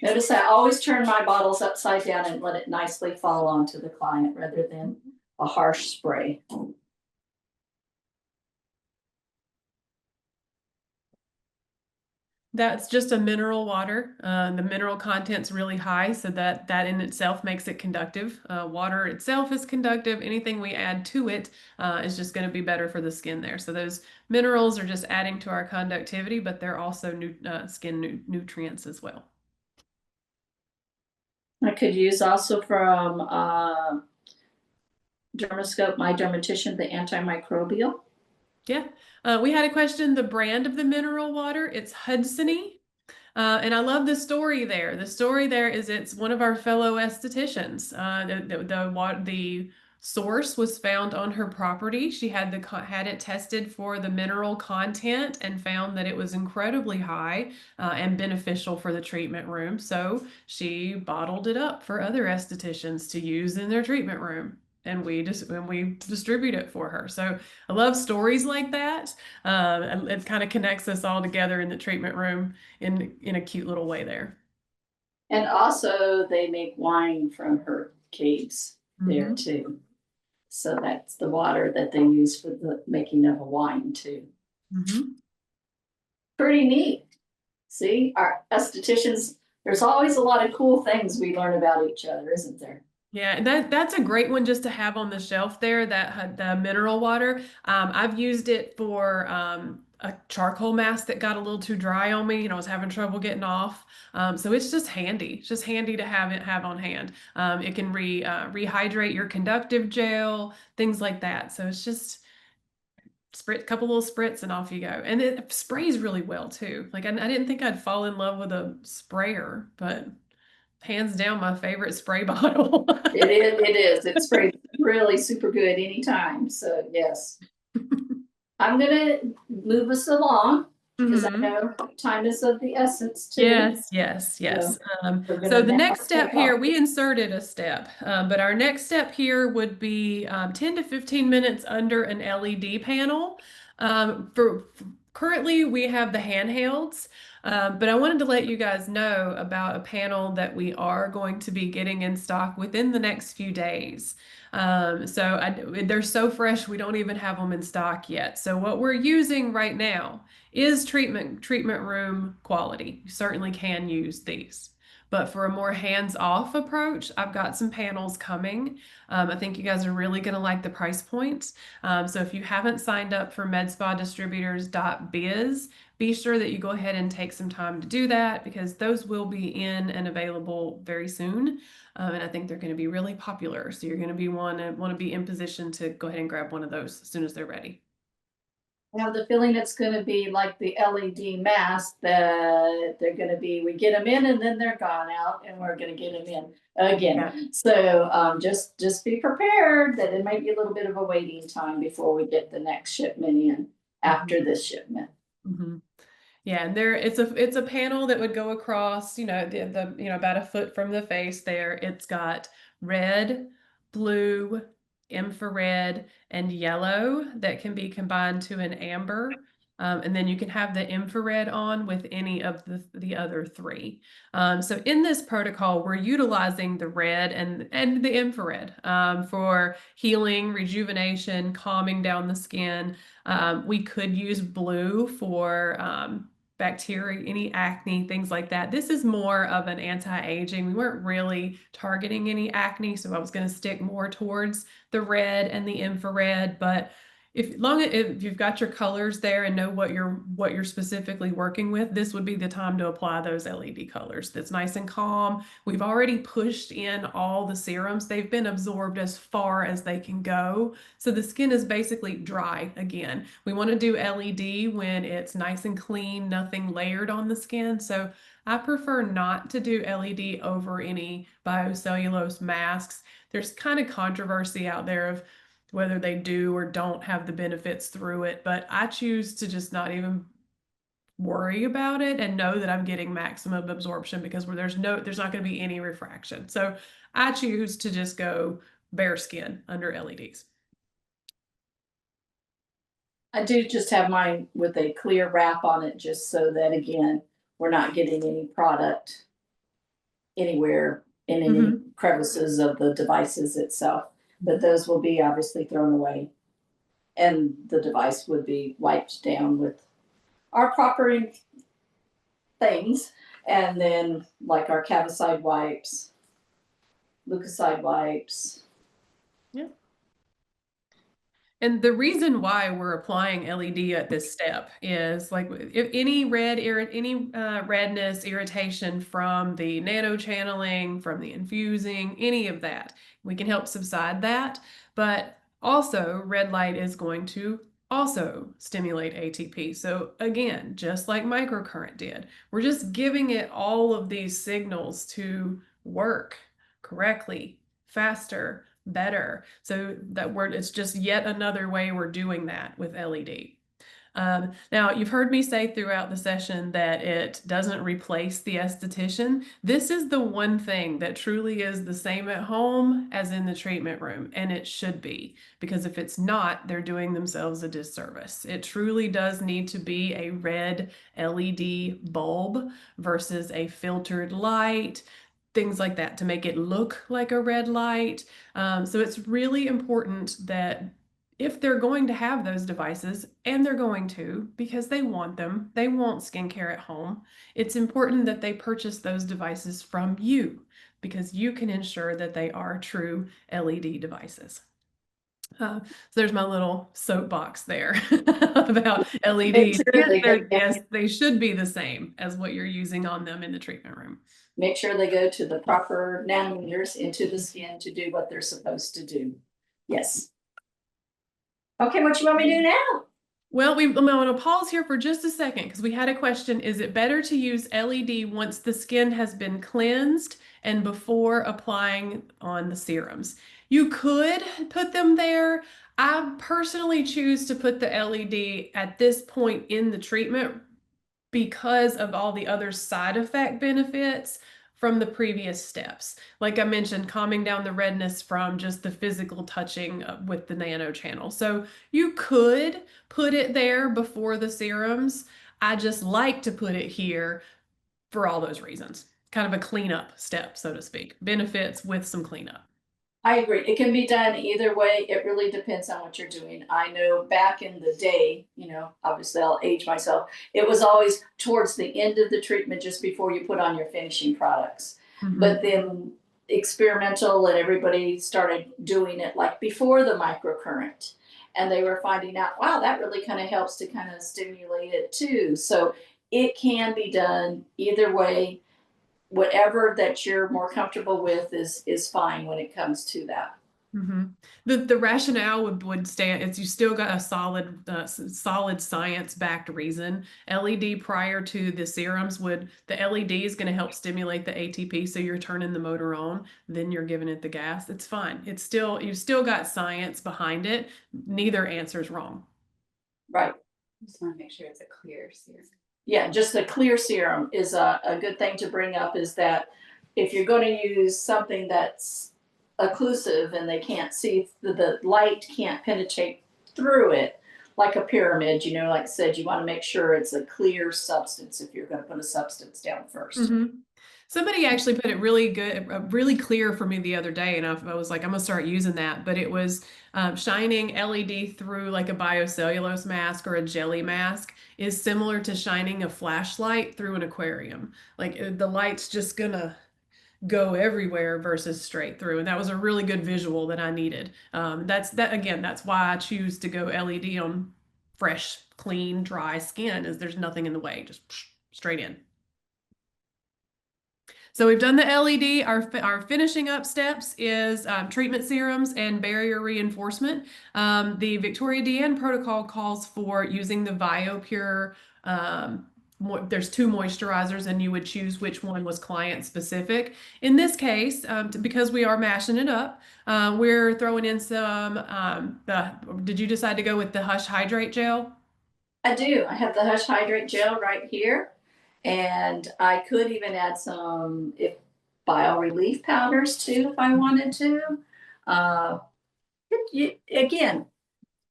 Notice I always turn my bottles upside down and let it nicely fall onto the client rather than a harsh spray.
That's just a mineral water. The mineral content's really high, so that in itself makes it conductive. Water itself is conductive. Anything we add to it is just going to be better for the skin there. So those minerals are just adding to our conductivity, but they're also nutrients as well.
I could use also from Dermascope, My Dermatician, the antimicrobial.
Yeah. We had a question, the brand of the mineral water, it's Hudsony. And I love the story there. The story there is it's one of our fellow estheticians. The source was found on her property. She had had it tested for the mineral content and found that it was incredibly high and beneficial for the treatment room. So she bottled it up for other estheticians to use in their treatment room. And we distribute it for her. So I love stories like that. It kind of connects us all together in the treatment room in a cute little way there.
And also they make wine from her caves there
Mhm.
too. So that's the water that they use for the making of a wine too.
Mhm.
Pretty neat. See, our estheticians, there's always a lot of cool things we learn about each other, isn't there?
Yeah, and that's a great one just to have on the shelf there, that the mineral water. I've used it for a charcoal mask that got a little too dry on me. I was having trouble getting off. So it's just handy. It's just handy to have on hand. It can rehydrate your conductive gel, things like that. So it's just sprit, couple little spritz and off you go. And it sprays really well too. Like I didn't think I'd fall in love with a sprayer, but hands down my favorite spray bottle.
It is. It sprays really super good anytime. So yes. I'm gonna move us along because I
Mhm.
know time is of the essence too.
Yes, yes, yes.
So we're
So
gonna
the
now
next step
take
here,
off.
we inserted a step, but our next step here would be 10 to 15 minutes under an LED panel. Currently, we have the handhelds, but I wanted to let you guys know about a panel that we are going to be getting in stock within the next few days. They're so fresh, we don't even have them in stock yet. So what we're using right now is treatment room quality. You certainly can use these. But for a more hands-off approach, I've got some panels coming. I think you guys are really going to like the price points. So if you haven't signed up for MedSpaDistributors.biz, be sure that you go ahead and take some time to do that because those will be in and available very soon. And I think they're going to be really popular. So you're going to want to be in position to go ahead and grab one of those as soon as they're ready.
I have the feeling it's gonna be like the LED mask that they're gonna be, we get them in and then they're gone out and we're gonna get them in
Yeah.
again. So just be prepared that it might be a little bit of a waiting time before we get the next shipment in after this shipment.
Mm-hmm. Yeah, and it's a panel that would go across, about a foot from the face there. It's got red, blue, infrared, and yellow that can be combined to an amber. And then you can have the infrared on with any of the other three. So in this protocol, we're utilizing the red and the infrared for healing, rejuvenation, calming down the skin. We could use blue for bacteria, any acne, things like that. This is more of an anti-aging. We weren't really targeting any acne, so I was going to stick more towards the red and the infrared. But if you've got your colors there and know what you're specifically working with, this would be the time to apply those LED colors. That's nice and calm. We've already pushed in all the serums. They've been absorbed as far as they can go. So the skin is basically dry again. We want to do LED when it's nice and clean, nothing layered on the skin. So I prefer not to do LED over any biocellulose masks. There's kind of controversy out there of whether they do or don't have the benefits through it, but I choose to just not even worry about it and know that I'm getting maximum absorption because there's not going to be any refraction. So I choose to just go bare skin under LEDs.
I do just have mine with a clear wrap on it, just so that again, we're not getting any product anywhere in any crevices of the devices itself. But those will be obviously thrown away. And the device would be wiped down with our proper things. And then like our cavicide wipes, leukocyte wipes.
Yeah. And the reason why we're applying LED at this step is like if any redness, irritation from the nano-channeling, from the infusing, any of that, we can help subside that. But also, red light is going to also stimulate ATP. So again, just like microcurrent did, we're just giving it all of these signals to work correctly, faster, better. So that word, it's just yet another way we're doing that with LED. Now, you've heard me say throughout the session that it doesn't replace the esthetician. This is the one thing that truly is the same at home as in the treatment room, and it should be, because if it's not, they're doing themselves a disservice. It truly does need to be a red LED bulb versus a filtered light, things like that, to make it look like a red light. So it's really important that if they're going to have those devices, and they're going to because they want them, they want skincare at home, it's important that they purchase those devices from you because you can ensure that they are true LED devices. So there's my little soapbox there about LEDs. Yes, they should be the same as what you're using on them in the treatment room.
Make sure they go to the proper nanometers into the skin to do what they're supposed to do. Yes. Okay, what you want me to do now?
Well, I'm going to pause here for just a second because we had a question. Is it better to use LED once the skin has been cleansed and before applying on the serums? You could put them there. I personally choose to put the LED at this point in the treatment because of all the other side effect benefits from the previous steps. Like I mentioned, calming down the redness from just the physical touching with the nano channel. So you could put it there before the serums. I just like to put it here for all those reasons. Kind of a cleanup step, so to speak. Benefits with some cleanup.
I agree. It can be done either way. It really depends on what you're doing. I know back in the day, you know, obviously I'll age myself. It was always towards the end of the treatment, just before you put on your finishing products. But then experimental and everybody started doing it like before the microcurrent. And they were finding out, wow, that really kind of helps to kind of stimulate it too. So it can be done either way. Whatever that you're more comfortable with is fine when it comes to that.
The rationale would stand. It's you still got a solid science backed reason. LED prior to the serums the LED is going to help stimulate the ATP, so you're turning the motor on, then you're giving it the gas. It's fine. It's still, you've still got science behind it. Neither answer is wrong.
Right.
Just want to make sure it's a clear serum.
Yeah, just a clear serum is a good thing to bring up, is that if you're going to use something that's occlusive and they can't see, the light can't penetrate through it, like a pyramid, you know, like I said, you want to make sure it's a clear substance if you're going to put a substance down 1st.
Somebody actually put it really good, really clear for me the other day, and I was like, I'm gonna start using that. But it was shining LED through like a biocellulose mask or a jelly mask is similar to shining a flashlight through an aquarium. Like the light's just gonna go everywhere versus straight through, and that was a really good visual that I needed. That's why I choose to go LED on fresh, clean, dry skin, is there's nothing in the way, just straight in. So we've done the LED. Our finishing up steps is treatment serums and barrier reinforcement. The Viktoria DéAnn protocol calls for using the VioPure. There's 2 moisturizers, and you would choose which one was client specific. In this case, because we are mashing it up, we're throwing in some, did you decide to go with the Hush Hydrate Gel?
I do. I have the Hush Hydrate Gel right here. And I could even add some bio relief powders too if I wanted to. Again,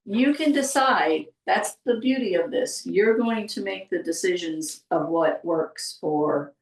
you can decide. That's the beauty of this. You're going to make the decisions of what works for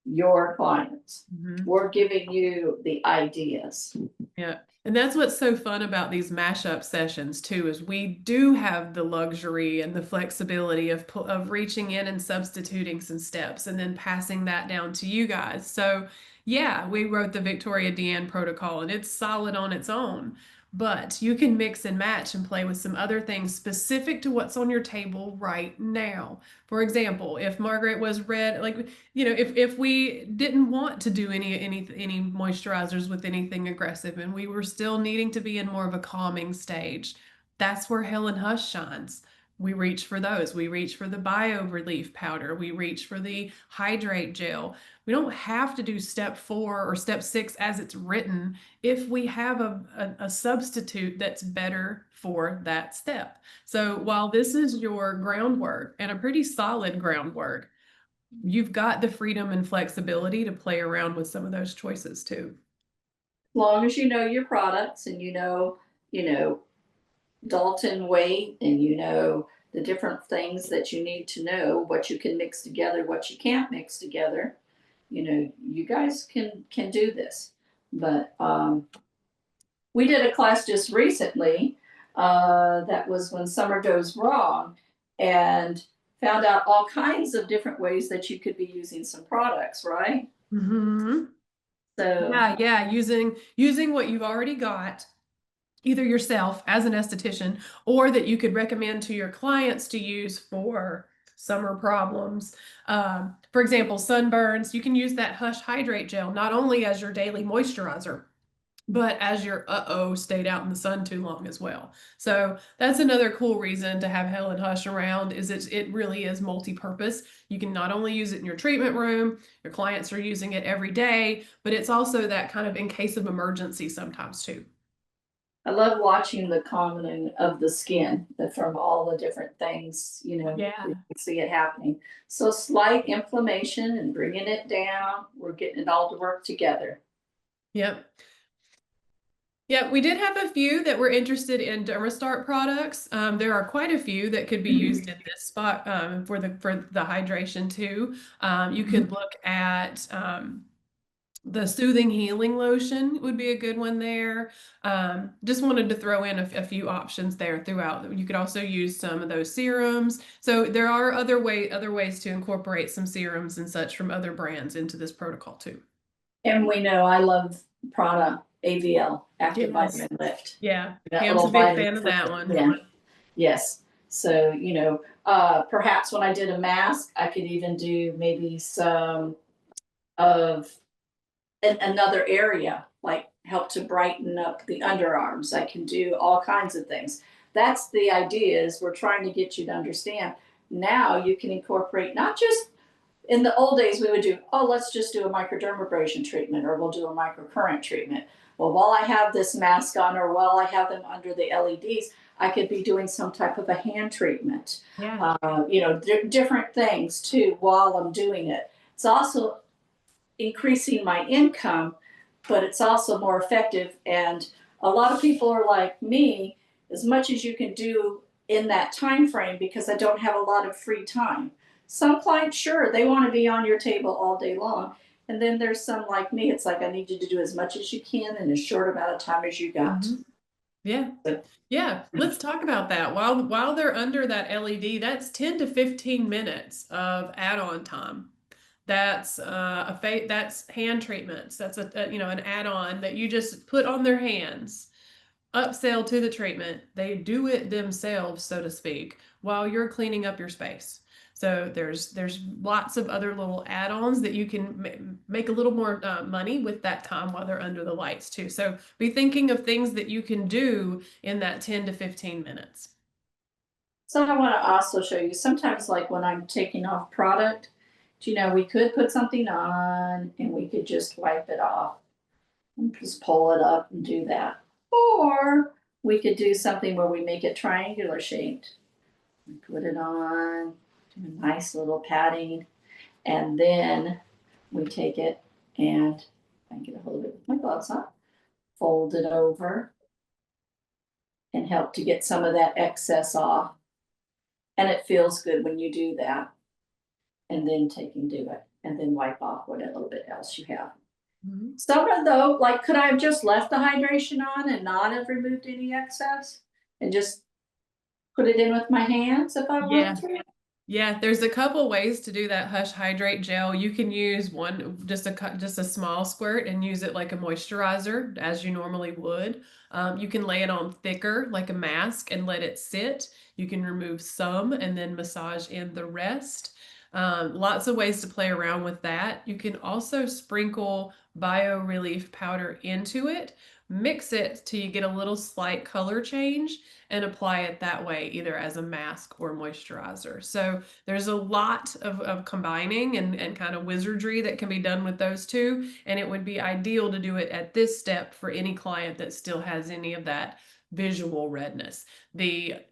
your clients.
Mhm.
We're giving you the ideas.
Yeah. And that's what's so fun about these mashup sessions too, is we do have the luxury and the flexibility of reaching in and substituting some steps and then passing that down to you guys. So yeah, we wrote the Viktoria DéAnn protocol and it's solid on its own, but you can mix and match and play with some other things specific to what's on your table right now. For example, if Margaret was red, like, you know, if we didn't want to do any moisturizers with anything aggressive and we were still needing to be in more of a calming stage, that's where Hale Hush shines. We reach for those. We reach for the bio relief powder. We reach for the hydrate gel. We don't have to do step 4 or step 6 as it's written if we have a substitute that's better for that step. So while this is your groundwork and a pretty solid groundwork, you've got the freedom and flexibility to play around with some of those choices too.
As long as you know your products and you know, Dalton weight and you know the different things that you need to know, what you can mix together, what you can't mix together, you know, you guys can do this. But we did a class just recently that was when summer goes wrong, and found out all kinds of different ways that you could be using some products, right?
Mm-hmm.
So
Yeah, using what you've already got, either yourself as an esthetician or that you could recommend to your clients to use for summer problems. For example, sunburns, you can use that Hush Hydrate Gel not only as your daily moisturizer, but as your stayed out in the sun too long as well. So that's another cool reason to have Hale Hush around, is it really is multi-purpose. You can not only use it in your treatment room, your clients are using it every day, but it's also that kind of in case of emergency sometimes too.
I love watching the calming of the skin from all the different things, you know,
Yeah.
we can see it happening. So slight inflammation and bringing it down, we're getting it all to work together.
Yep. Yeah, we did have a few that were interested in Dermastart products. There are quite a few that could be used in this spot for the hydration too. You could look at the soothing healing lotion would be a good one there. Just wanted to throw in a few options there throughout. You could also use some of those serums. So there are other ways to incorporate some serums and such from other brands into this protocol too.
And we know I love Prana AVL, Active
Yes.
Vitamin Lift.
Yeah,
That
Pam's a
little
big
vitamin
fan of that one.
Yeah. Yes. So, you know, perhaps when I did a mask, I could even do maybe some of another area, like help to brighten up the underarms. I can do all kinds of things. That's the idea, is we're trying to get you to understand. Now you can incorporate, not just in the old days we would do, oh, let's just do a microdermabrasion treatment, or we'll do a microcurrent treatment. Well, while I have this mask on, or while I have them under the LEDs, I could be doing some type of a hand treatment.
Yeah.
You know, different things too while I'm doing it. It's also increasing my income, but it's also more effective. And a lot of people are like me, as much as you can do in that time frame, because I don't have a lot of free time. Some clients, sure, they want to be on your table all day long. And then there's some like me, it's like I need you to do as much as you can in as short amount of time as you got.
Yeah. Yeah, let's talk about that. While they're under that LED, that's 10 to 15 minutes of add-on time. That's that's hand treatments. That's an add-on that you just put on their hands. Upsell to the treatment. They do it themselves, so to speak, while you're cleaning up your space. So there's lots of other little add-ons that you can make a little more money with that time while they're under the lights too. So be thinking of things that you can do in that 10 to 15 minutes.
So I want to also show you, sometimes like when I'm taking off product, you know, we could put something on and we could just wipe it off and just pull it up and do that. Or we could do something where we make it triangular shaped. We put it on, do a nice little padding, and then we take it and I can get a hold of it with my gloves on, fold it over, and help to get some of that excess off. And it feels good when you do that. And then take and do it. and then wipe off what a little bit else you have.
Mhm.
Some though, like, could I have just left the hydration on and not have removed any excess and just put it in with my hands if I
Yeah.
want to?
Yeah, there's a couple ways to do that Hush Hydrate gel. You can use one, just a small squirt and use it like a moisturizer as you normally would. You can lay it on thicker like a mask and let it sit. You can remove some and then massage in the rest. Lots of ways to play around with that. You can also sprinkle Bio Relief powder into it, mix it till you get a little slight color change, and apply it that way, either as a mask or moisturizer. So there's a lot of combining and kind of wizardry that can be done with those two. And it would be ideal to do it at this step for any client that still has any of that visual redness. The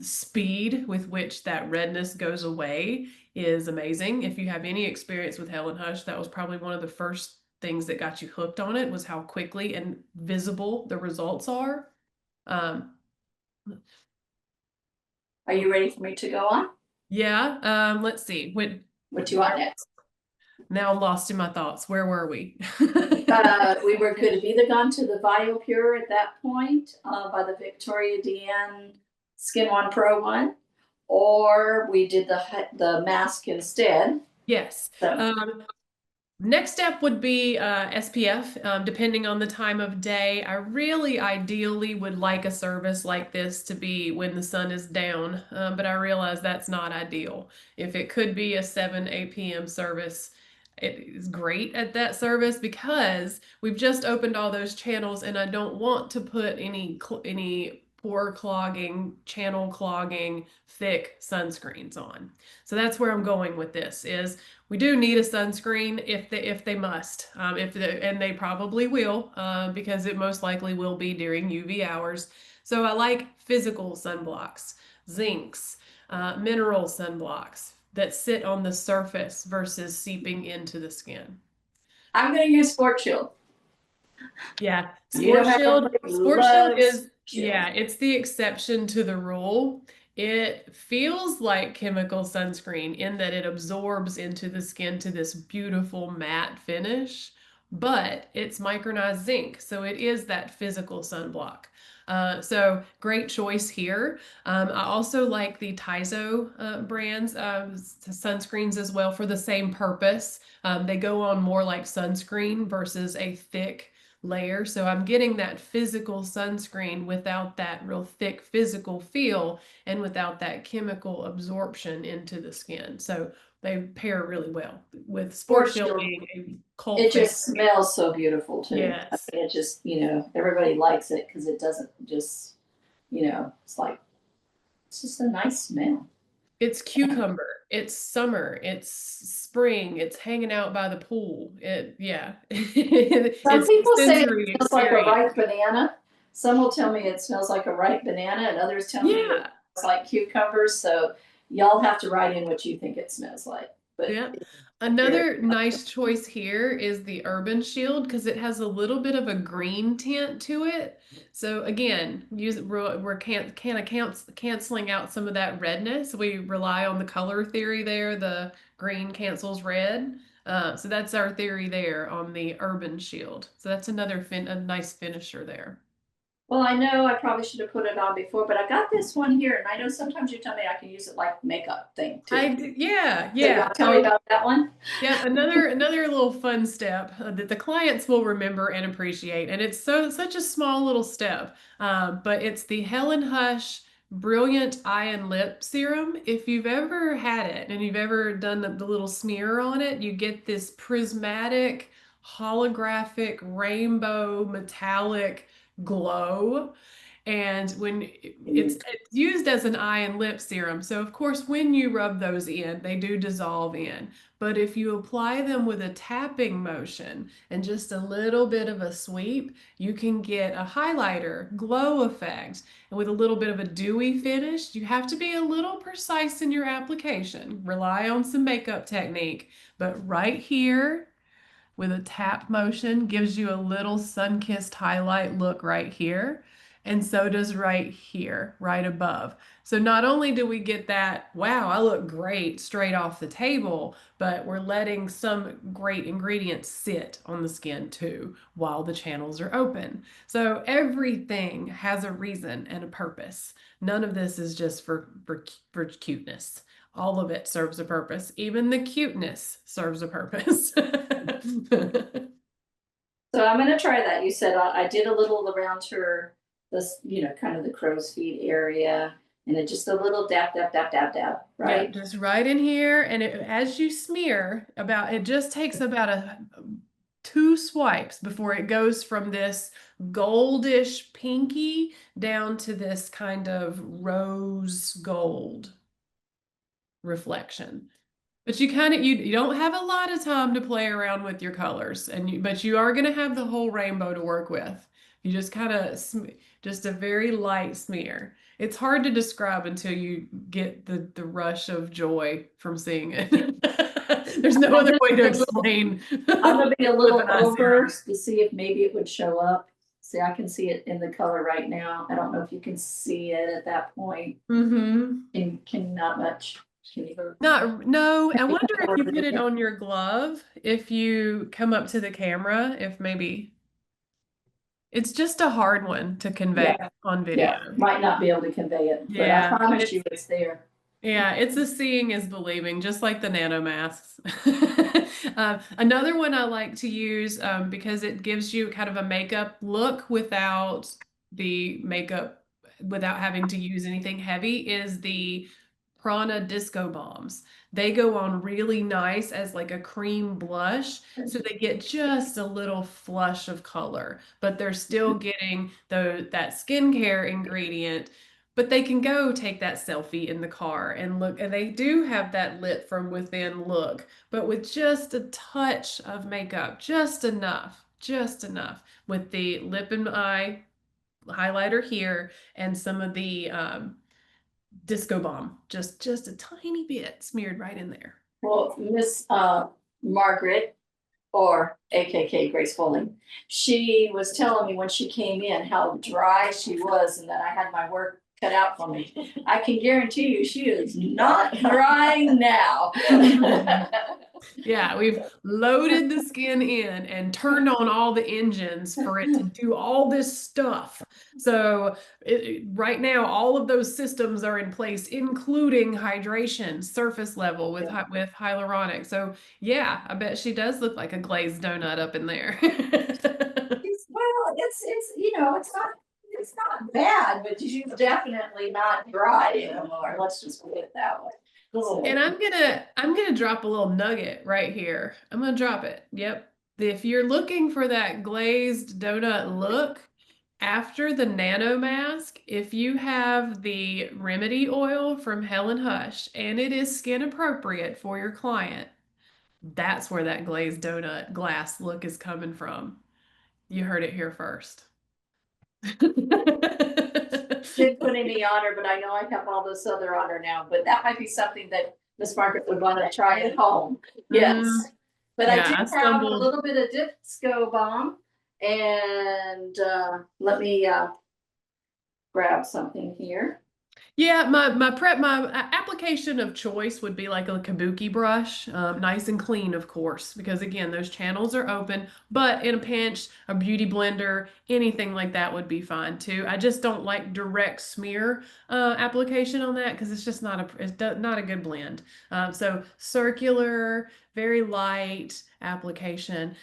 speed with which that redness goes away is amazing. If you have any experience with Hale Hush, that was probably one of the first things that got you hooked on it, was how quickly and visible the results are.
Are you ready for me to go on?
Yeah, let's see.
What do you want next?
Now I'm lost in my thoughts. Where were we?
We could have either gone to the BioPure at that point, by the Viktoria DéAnn Skin One Pro one, or we did the mask instead.
Yes.
So,
Next step would be SPF, depending on the time of day. I really ideally would like a service like this to be when the sun is down, but I realize that's not ideal. If it could be a 7, 8 p.m. service, it is great at that service because we've just opened all those channels and I don't want to put any pore clogging, channel clogging, thick sunscreens on. So that's where I'm going with this is we do need a sunscreen if they must, and they probably will, because it most likely will be during UV hours. So I like physical sunblocks, zincs, mineral sunblocks that sit on the surface versus seeping into the skin.
I'm going to use Sport Shield.
Yeah,
You know
Sport Shield is,
Shield.
yeah, it's the exception to the rule. It feels like chemical sunscreen in that it absorbs into the skin to this beautiful matte finish, but it's micronized zinc, so it is that physical sunblock. So great choice here. I also like the Tizo brands sunscreens as well for the same purpose. They go on more like sunscreen versus a thick layer. So I'm getting that physical sunscreen without that real thick physical feel and without that chemical absorption into the skin. So they pair really well with Sport Shield being a cult
It
favorite.
just smells so beautiful too.
Yes.
It just, everybody likes it because it doesn't just, it's like, it's just a nice smell.
It's cucumber, it's summer, it's spring, it's hanging out by the pool. Yeah.
Some people say
sensory
it smells like a
experience.
ripe banana. Some will tell me it smells like a ripe banana, and others tell me
Yeah.
it's like cucumbers. So y'all have to write in what you think it smells like. But
Yeah. Another nice choice here is the Urban Shield because it has a little bit of a green tint to it. So again, we're canceling out some of that redness. We rely on the color theory there. The green cancels red. So that's our theory there on the Urban Shield. So that's another a nice finisher there.
well, I know I probably should have put it on before, but I got this one here, and I know sometimes you tell me I can use it like makeup thing too.
Yeah.
So you want to tell me about that one?
Yeah, another little fun step that the clients will remember and appreciate, and it's such a small little step, but it's the Hale Hush Brilliant Eye and Lip Serum. If you've ever had it and you've ever done the little smear on it, you get this prismatic, holographic, rainbow, metallic glow. And when it's used as an eye and lip serum, so of course, when you rub those in, they do dissolve in. But if you apply them with a tapping motion and just a little bit of a sweep, you can get a highlighter, glow effect. And with a little bit of a dewy finish, you have to be a little precise in your application. Rely on some makeup technique. But right here, with a tap motion, gives you a little sun-kissed highlight look right here. and so does right here, right above. So not only do we get that, wow, I look great straight off the table, but we're letting some great ingredients sit on the skin too while the channels are open. So everything has a reason and a purpose. None of this is just for cuteness. All of it serves a purpose. Even the cuteness serves a purpose.
So I'm gonna try that. You said I did a little around her, this, kind of the crow's feet area, and then just a little dab, dab, dab, dab, dab,
Yeah,
right?
just right in here, and as you smear, it just takes about 2 swipes before it goes from this goldish pinky down to this kind of rose gold reflection. But you don't have a lot of time to play around with your colors, but you are going to have the whole rainbow to work with. You just kind of just a very light smear. It's hard to describe until you get the rush of joy from seeing it. There's no other way to explain.
I'm gonna be a little
with an eye
over
serum.
to see if maybe it would show up. See, I can see it in the color right now. I don't know if you can see it at that point.
Mm-hmm.
Can not much. Can you?
No, I wonder if you put it on your glove, if you come up to the camera, if maybe it's just a hard one to convey
Yeah.
on video.
Yeah, might not be able to convey it, but I
Yeah,
promise you it's there.
yeah, it's the seeing is believing, just like the nano masks. Another one I like to use because it gives you kind of a makeup look without the makeup, without having to use anything heavy, is the Prana Disco Bombs. They go on really nice as like a cream blush, so they get just a little flush of color, but they're still getting that skincare ingredient. But they can go take that selfie in the car and look, and they do have that lit from within look, but with just a touch of makeup, just enough with the lip and eye highlighter here and some of the Disco Bomb, just a tiny bit smeared right in there.
Well, Miss Margaret, or AKK Grace Foley, she was telling me when she came in how dry she was and that I had my work cut out for me. I can guarantee you she is not drying now.
Yeah, we've loaded the skin in and turned on all the engines for it to do all this stuff. So right now, all of those systems are in place, including hydration, surface level with hyaluronic. So yeah, I bet she does look like a glazed donut up in there.
Well, it's not bad, but she's definitely not dry anymore. Let's just put it that way.
And I'm gonna drop a little nugget right here. I'm gonna drop it. Yep. If you're looking for that glazed donut look, after the nano mask, if you have the remedy oil from Hale Hush and it is skin appropriate for your client, that's where that glazed donut glass look is coming from. You heard it here first.
Didn't put any on her, but I know I have all this other on her now, but that might be something that Miss Margaret would want to try at home. Yes. But I
Yeah,
do
I
have a
stumbled.
little bit of Disco Bomb, and let me grab something here.
Yeah, my application of choice would be like a kabuki brush, nice and clean, of course, because again, those channels are open, but in a pinch, a beauty blender, anything like that would be fine too. I just don't like direct smear application on that because it's just not a good blend. So circular, very light application.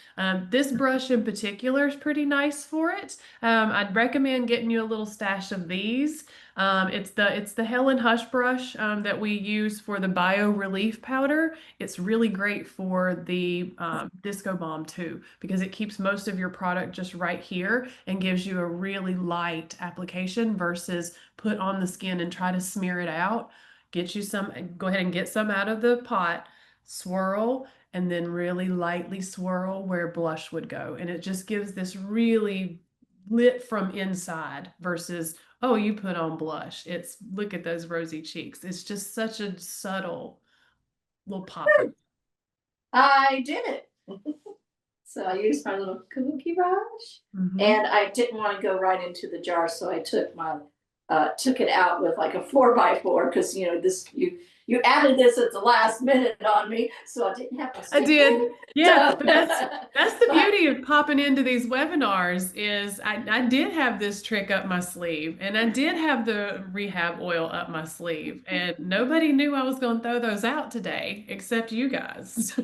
This brush in particular is pretty nice for it. I'd recommend getting you a little stash of these. It's the Hale Hush brush that we use for the Bio Relief powder. It's really great for the Disco Bomb too, because it keeps most of your product just right here and gives you a really light application versus put on the skin and try to smear it out. Get you some, go ahead and get some out of the pot, swirl, and then really lightly swirl where blush would go. And it just gives this really lit from inside versus, oh, you put on blush. It's look at those rosy cheeks. It's just such a subtle little pop.
I did it. So I used my little kabuki brush,
Mhm.
and I didn't want to go right into the jar, so I took it out with like a 4x4 because you added this at the last minute on me, so I didn't have to.
I did. Yeah, but that's the
But-
beauty of popping into these webinars is I did have this trick up my sleeve and I did have the rehab oil up my sleeve and nobody knew I was going to throw those out today except you guys.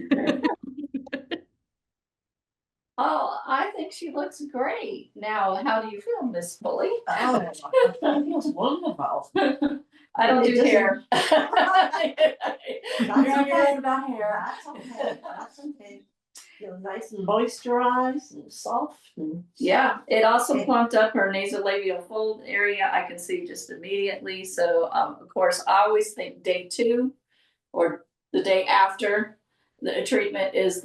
Oh, I think she looks great. Now, how do you feel, Miss Pulley?
Oh, I feel wonderful.
I don't
It
do
doesn't-
hair.
That's okay about hair. That's okay. That's okay. Feel nice and moisturized and soft and.
Yeah, it also
Okay.
plumped up her nasolabial fold area. I can see just immediately. So, of course, I always think day 2 or the day after the treatment is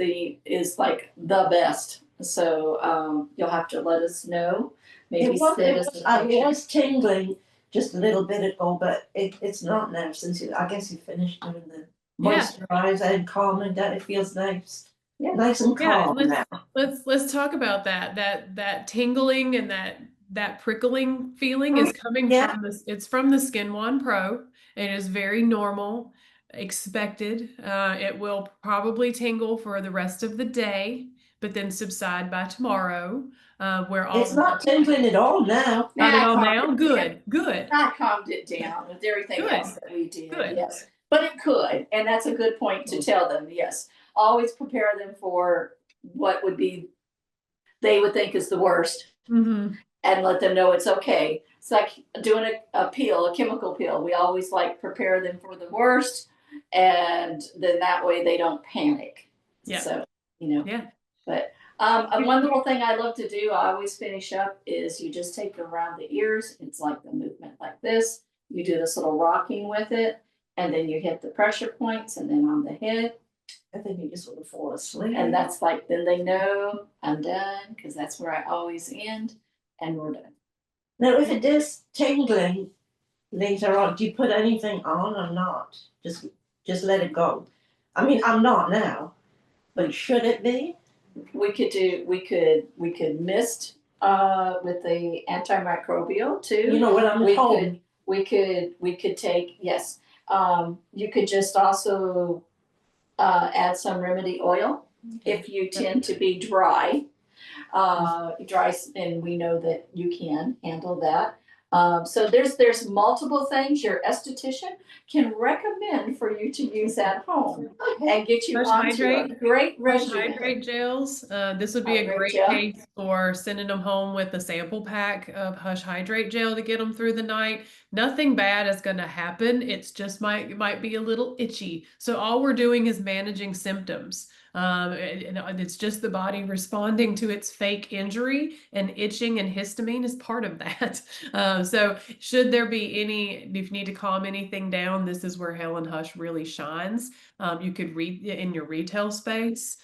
like the best. So, you'll have to let us know. Maybe send us a
I
picture.
was tingling just a little bit ago, but it's not now since I guess you finished doing the
Yeah.
moisturizer and calming down. It feels nice.
Yeah.
Nice and
Yeah,
calm now.
let's talk about that tingling and that prickling feeling is coming
Yeah.
from this. It's from the Skin One Pro. It is very normal, expected. It will probably tingle for the rest of the day, but then subside by tomorrow. Where all
It's not tingling at all now.
not at all
Nah,
now. Good.
I calmed it down with everything
Good.
else that we did.
Good.
Yes, but it could, and that's a good point to tell them. Yes, always prepare them for what they would think is the worst,
Mm-hmm.
and let them know it's okay. It's like doing a chemical peel. We always like prepare them for the worst, and then that way they don't panic.
Yeah.
So
Yeah.
But one little thing I love to do, I always finish up, is you just take it around the ears. It's like the movement like this. You do this little rocking with it, and then you hit the pressure points, and then on the head,
And then you just sort of fall asleep.
and that's like, then they know I'm done, because that's where I always end, and we're done.
Now, if it is tingling later on, do you put anything on or not? Just let it go. I mean, I'm not now, but should it be?
We could mist with the antimicrobial too.
You know, when I'm
we
home.
we could take, yes. You could just also add some remedy oil if you tend to be dry. And we know that you can handle that. So there's multiple things your esthetician can recommend for you to use at home and get you
Hush
onto a
Hydrate.
great
Hush
regimen.
Hydrate gels. This would be a
Hydrate
great
gel.
case for sending them home with a sample pack of Hush Hydrate gel to get them through the night. Nothing bad is going to happen. It's just might be a little itchy. So all we're doing is managing symptoms. And it's just the body responding to its fake injury, and itching and histamine is part of that. So should there be if you need to calm anything down, this is where Hale Hush really shines. You could read in your retail space.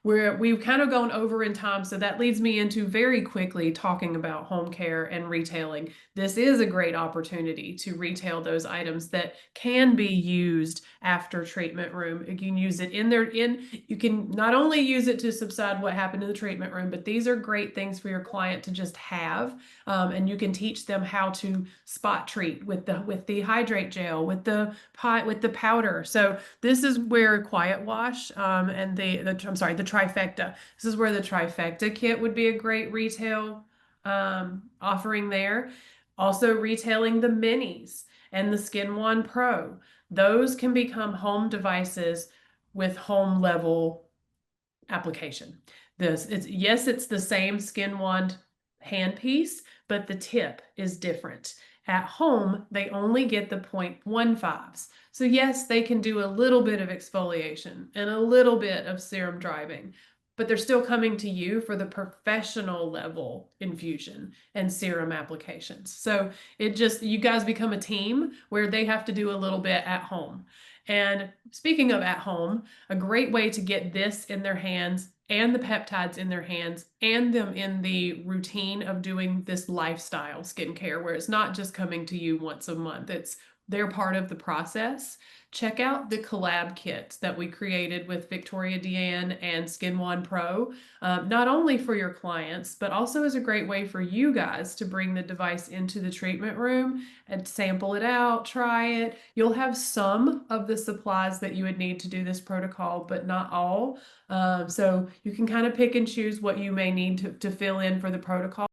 We've kind of gone over in time, so that leads me into very quickly talking about home care and retailing. This is a great opportunity to retail those items that can be used after treatment room. You can use it you can not only use it to subside what happened in the treatment room, but these are great things for your client to just have. And you can teach them how to spot treat with the hydrate gel, with the powder. So this is where Quiet Wash and the trifecta. This is where the trifecta kit would be a great retail offering there. Also retailing the minis and the Skin One Pro. Those can become home devices with home level application. It's the same Skin One handpiece, but the tip is different. At home, they only get the 0.15s. So yes, they can do a little bit of exfoliation and a little bit of serum driving, but they're still coming to you for the professional level infusion and serum applications. So you guys become a team where they have to do a little bit at home. And speaking of at home, a great way to get this in their hands and the peptides in their hands and them in the routine of doing this lifestyle skincare, where it's not just coming to you once a month, it's they're part of the process. Check out the collab kits that we created with Viktoria DéAnn and Skin One Pro, not only for your clients, but also as a great way for you guys to bring the device into the treatment room and sample it out, try it. You'll have some of the supplies that you would need to do this protocol, but not all. So you can kind of pick and choose what you may need to fill in for the protocol.